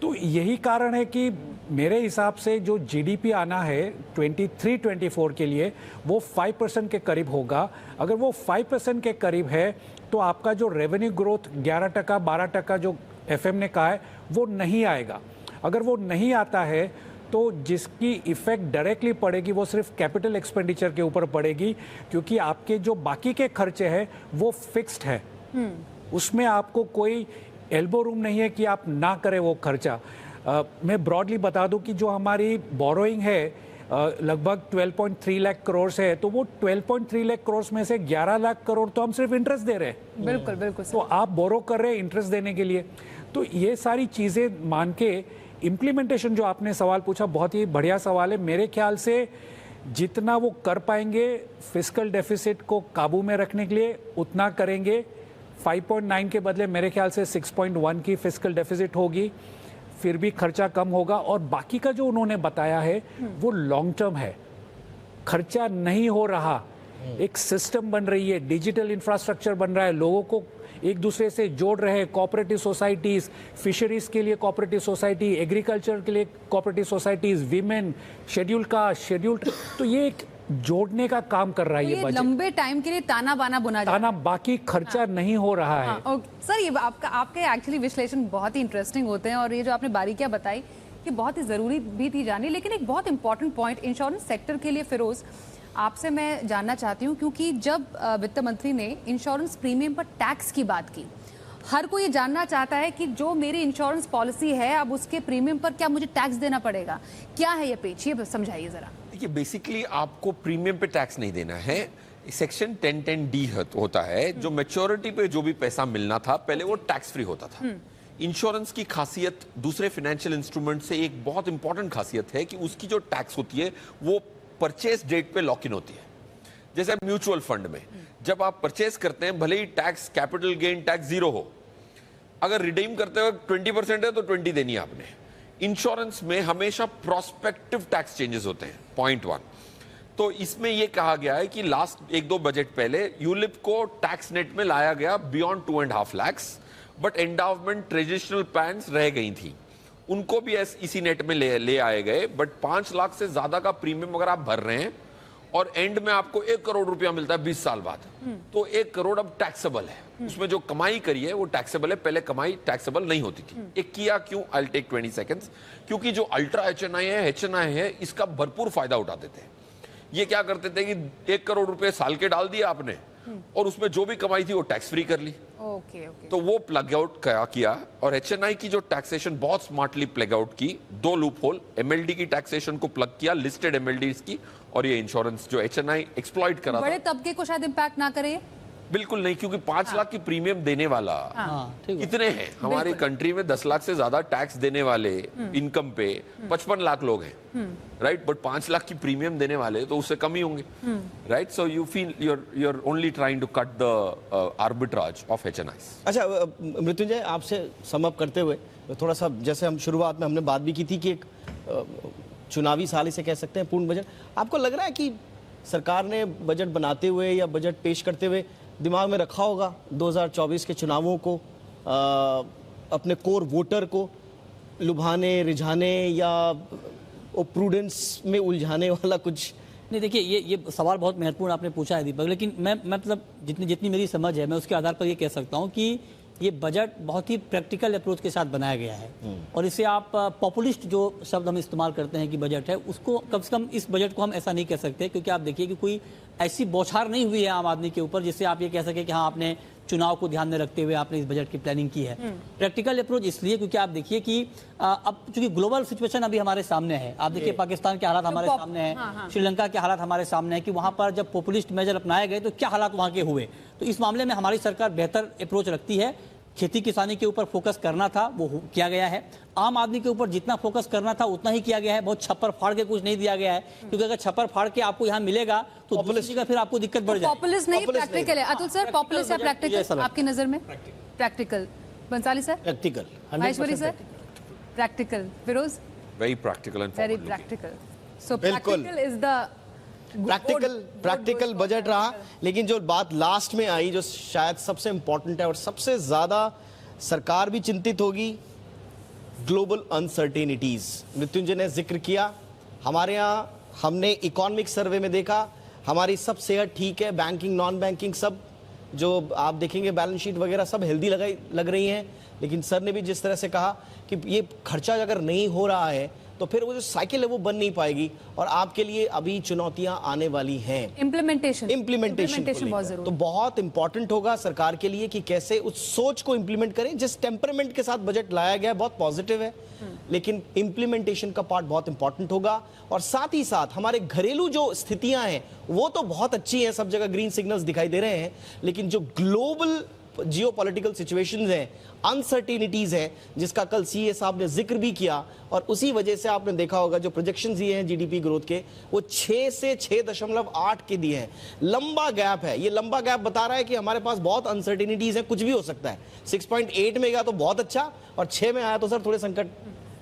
तो यही कारण है कि मेरे हिसाब से जो जीडीपी आना है 23-24 के लिए वो 5% के करीब होगा। अगर वो 5% के करीब है तो आपका जो रेवेन्यू ग्रोथ 11%, 12% जो एफएम ने कहा है वो नहीं आएगा। अगर वो नहीं आता है तो जिसकी इफेक्ट डायरेक्टली पड़ेगी वो सिर्फ कैपिटल एक्सपेंडिचर के ऊपर पड़ेगी, क्योंकि आपके जो बाकी के खर्चे हैं वो फिक्स्ड है। उसमें आपको कोई एल्बो रूम नहीं है कि आप ना करें वो खर्चा। मैं ब्रॉडली बता दूं कि जो हमारी बोरोइंग है लगभग 12.3 लाख करोड़ से है, तो वो 12.3 लाख करोड़ में से 11 लाख करोड़ तो हम सिर्फ इंटरेस्ट दे रहे हैं। बिल्कुल बिल्कुल। तो आप बोरो कर रहे हैं इंटरेस्ट देने के लिए। तो ये सारी चीज़ें मान के इम्प्लीमेंटेशन जो आपने सवाल पूछा बहुत ही बढ़िया सवाल है। मेरे ख्याल से जितना वो कर पाएंगे फिस्कल डेफिसिट को काबू में रखने के लिए उतना करेंगे। 5.9 के बदले मेरे ख्याल से 6.1 की फिस्कल डेफिसिट होगी, फिर भी खर्चा कम होगा। और बाकी का जो उन्होंने बताया है वो लॉन्ग टर्म है, खर्चा नहीं हो रहा, एक सिस्टम बन रही है, डिजिटल इंफ्रास्ट्रक्चर बन रहा है, लोगों को एक दूसरे से जोड़ रहे हैं, कोऑपरेटिव सोसाइटीज, फिशरीज के लिए कोऑपरेटिव सोसाइटी, एग्रीकल्चर के लिए कोऑपरेटिव सोसाइटीज, विमेन, शेड्यूल्ड, तो ये एक जोड़ने का काम कर रहा है। ये लंबे टाइम के लिए ताना बाना बुना जा ताना, बाकी खर्चा नहीं हो रहा है। सर ये आपके एक्चुअली विश्लेषण बहुत ही इंटरेस्टिंग होते हैं और ये जो आपने बारीकियां बताई कि बहुत ही जरूरी भी थी जानी। लेकिन एक बहुत इंपॉर्टेंट पॉइंट इंश्योरेंस सेक्टर के लिए फिरोज आपसे मैं जानना चाहती हूँ, क्योंकि जब वित्त मंत्री ने इंश्योरेंस प्रीमियम पर टैक्स की बात की, हर कोई ये जानना चाहता है कि जो मेरी इंश्योरेंस पॉलिसी है अब उसके प्रीमियम पर क्या मुझे टैक्स देना पड़ेगा, क्या है ये पेच, ये समझाइए जरा। देखिए बेसिकली आपको प्रीमियम पे टैक्स नहीं देना है। सेक्शन 1010D होता है, जो मैच्योरिटी पे जो भी पैसा मिलना था पहले वो टैक्स फ्री होता था। इंश्योरेंस की खासियत दूसरे फाइनेंशियल इंस्ट्रूमेंट से एक बहुत इंपॉर्टेंट खासियत है कि उसकी जो टैक्स होती है वो परचेज डेट पे लॉक इन होती है। जैसे म्यूचुअल फंड में जब आप परचेज करते हैं, भले ही टैक्स कैपिटल गेन टैक्स 0 हो, अगर रिडीम करते हुए 20% है तो 20 देनी है आपने। इंश्योरेंस में हमेशा प्रोस्पेक्टिव टैक्स चेंजेस होते हैं, पॉइंट 1। तो इसमें यह कहा गया है कि लास्ट 1-2 बजट पहले यूलिप को टैक्स नेट में लाया गया beyond 2.5 lakh, but endowment traditional plans रह गई थी, उनको भी इसी नेट में ले आए गए। बट 5 लाख से ज्यादा का प्रीमियम अगर आप भर रहे हैं और एंड में आपको 1 करोड़ रुपया मिलता है 20 साल बाद, तो 1 करोड़ अब टैक्सेबल है। उसमें जो कमाई करी है वो टैक्सेबल है, पहले कमाई टैक्सेबल नहीं होती थी। एक किया क्यों, आई विल टेक 20 सेकंड्स, क्योंकि जो अल्ट्रा HNI है इसका भरपूर फायदा उठाते थे। ये क्या करते थे कि 1 करोड़ रुपए साल के डाल दिए आपने और उसमें जो भी कमाई थी वो टैक्स फ्री कर ली। ओके। तो वो प्लग आउट किया और HNI की जो टैक्सेशन बहुत स्मार्टली प्लग आउट की। 2 लूप होल, MLD की टैक्सेशन को प्लग किया, लिस्टेड MLDs की, और ये इंश्योरेंस जो HNI एक्सप्लॉइट करा बड़े तबके को शायद इंपैक्ट ना करे, बिल्कुल नहीं, क्योंकि 5 लाख की प्रीमियम देने वाला कितने हैं हमारी कंट्री में? 10 लाख से ज्यादा टैक्स देने वाले इनकम पे 55 लाख लोग हैं, राइट? बट 5 लाख की प्रीमियम देने वाले तो उससे कम ही होंगे, right? So you feel you're only trying to cut the arbitrage of HNIs। अच्छा मृत्युंजय, आपसे सम अप करते हुए थोड़ा सा, जैसे हम शुरुआत में हमने बात भी की थी कि एक चुनावी साल इसे कह सकते हैं, पूर्ण बजट, आपको लग रहा है कि सरकार ने बजट बनाते हुए या बजट पेश करते हुए दिमाग में रखा होगा 2024 के चुनावों को, अपने कोर वोटर को लुभाने, रिझाने या प्रूडेंस में उलझाने वाला कुछ? नहीं, देखिए ये सवाल बहुत महत्वपूर्ण आपने पूछा है दीपक, लेकिन मैं मतलब जितनी मेरी समझ है मैं उसके आधार पर ये कह सकता हूँ कि ये बजट बहुत ही प्रैक्टिकल अप्रोच के साथ बनाया गया है। और इसे आप पॉपुलिस्ट जो शब्द हम इस्तेमाल करते हैं कि बजट है, उसको कम से कम इस बजट को हम ऐसा नहीं कह सकते, क्योंकि आप देखिए कि कोई ऐसी बौछार नहीं हुई है आम आदमी के ऊपर जिससे आप ये कह सके कि हाँ आपने चुनाव को ध्यान में रखते हुए आपने इस बजट की प्लानिंग की है। प्रैक्टिकल अप्रोच इसलिए क्योंकि आप देखिए कि अब चूंकि ग्लोबल सिचुएशन अभी हमारे सामने है, आप देखिए पाकिस्तान के हालात हमारे सामने हैं, श्रीलंका के हालात हमारे सामने हैं कि वहां पर जब पॉपुलिस्ट मेजर अपनाए गए तो क्या हालात वहां के हुए। तो इस मामले में हमारी सरकार बेहतर अप्रोच रखती है। खेती किसानी के ऊपर फोकस करना था वो किया गया है, आम आदमी के ऊपर जितना फोकस करना था उतना ही किया गया है। बहुत छप्पर फाड़ के कुछ नहीं दिया गया है, क्योंकि अगर छप्पर फाड़ के आपको यहाँ मिलेगा तो दूसरी जगह फिर आपको दिक्कत बढ़ जाएगी। पॉपुलिस्ट नहीं, प्रैक्टिकल है। अतुल सर, पॉपुलिस्ट या प्रैक्टिकल आपकी नजर में? Practical. Bansali sir? Practical. Maheshwari sir? Practical. Firoz? Very practical and very practical. So practical is the practical budget रहा। लेकिन जो बात लास्ट में आई जो शायद सबसे इंपॉर्टेंट है और सबसे ज्यादा सरकार भी चिंतित होगी, ग्लोबल अनसर्टेनिटीज। मृत्युंजय ने जिक्र किया, हमारे यहाँ हमने इकोनॉमिक सर्वे में देखा हमारी सब सेहत ठीक है, बैंकिंग नॉन बैंकिंग सब जो आप देखेंगे बैलेंस शीट वगैरह सब हेल्दी लग रही हैं। लेकिन सर ने भी जिस तरह से कहा कि ये खर्चा अगर नहीं हो रहा है तो फिर वो जो साइकिल है वो बन नहीं पाएगी, और आपके लिए अभी चुनौतियां आने वाली हैं इम्प्लीमेंटेशन इम्प्लीमेंटेशन बहुत जरूरी तो बहुत इंपॉर्टेंट होगा सरकार के लिए कि कैसे उस सोच को इंप्लीमेंट करें। जिस टेम्परमेंट के साथ बजट लाया गया है बहुत पॉजिटिव है, लेकिन इंप्लीमेंटेशन का पार्ट बहुत इंपॉर्टेंट होगा। और साथ ही साथ हमारे घरेलू जो स्थितियां हैं वो तो बहुत अच्छी हैं, सब जगह ग्रीन सिग्नल्स दिखाई दे रहे हैं, लेकिन जो ग्लोबल जियोपॉलिटिकल सिचुएशंस हैं, अनसर्टेनिटीज हैं, जिसका कल सीए साहब ने जिक्र भी किया, और उसी वजह से आपने देखा होगा जो प्रोजेक्शंस दिए हैं जीडीपी ग्रोथ के वो 6 से 6.8 के दिए हैं। लंबा गैप है, ये लंबा गैप बता रहा है कि हमारे पास बहुत अनसर्टेनिटीज हैं, कुछ भी हो सकता है। 6.8 में गया तो बहुत अच्छा, और 6 में आया तो सर थोड़े संकट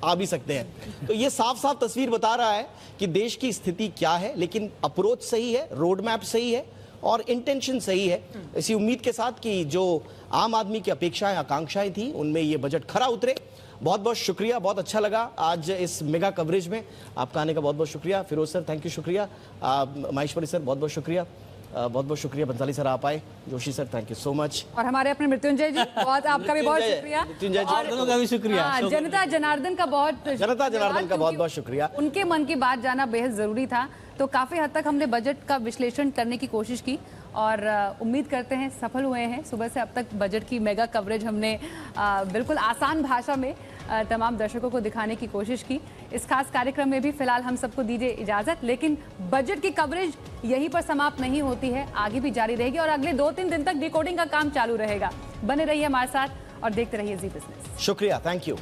आ भी सकते हैं। तो ये साफ साफ तस्वीर बता रहा है कि देश की स्थिति क्या है, लेकिन अप्रोच सही है, रोड मैप सही है और इंटेंशन सही है। इसी उम्मीद के साथ कि जो आम आदमी की अपेक्षाएं आकांक्षाएं थी उनमें ये बजट खरा उतरे। बहुत बहुत शुक्रिया, बहुत अच्छा लगा आज इस मेगा कवरेज में आपका आने का। बहुत बहुत शुक्रिया फिरोज सर, थैंक यू, शुक्रिया माहेश्वरी सर, बहुत बहुत शुक्रिया, बहुत बहुत शुक्रिया बंसाली सर आप आए, Joshi sir thank you so much, और हमारे अपने मृत्युंजय जी बहुत आपका भी बहुत शुक्रिया, मृत्युंजय जी और दोनों का भी शुक्रिया। जनता जनार्दन का बहुत बहुत शुक्रिया। उनके मन की बात जाना बेहद जरूरी था। तो काफी हद तक हमने बजट का विश्लेषण करने की कोशिश की और उम्मीद करते हैं सफल हुए हैं। सुबह से अब तक बजट की मेगा कवरेज हमने बिल्कुल आसान भाषा में तमाम दर्शकों को दिखाने की कोशिश की। इस खास कार्यक्रम में भी फिलहाल हम सबको दीजिए इजाजत, लेकिन बजट की कवरेज यहीं पर समाप्त नहीं होती है, आगे भी जारी रहेगी और अगले 2-3 दिन तक डिकोडिंग का काम चालू रहेगा। बने रहिए हमारे साथ और देखते रहिए जी बिजनेस। शुक्रिया, थैंक यू।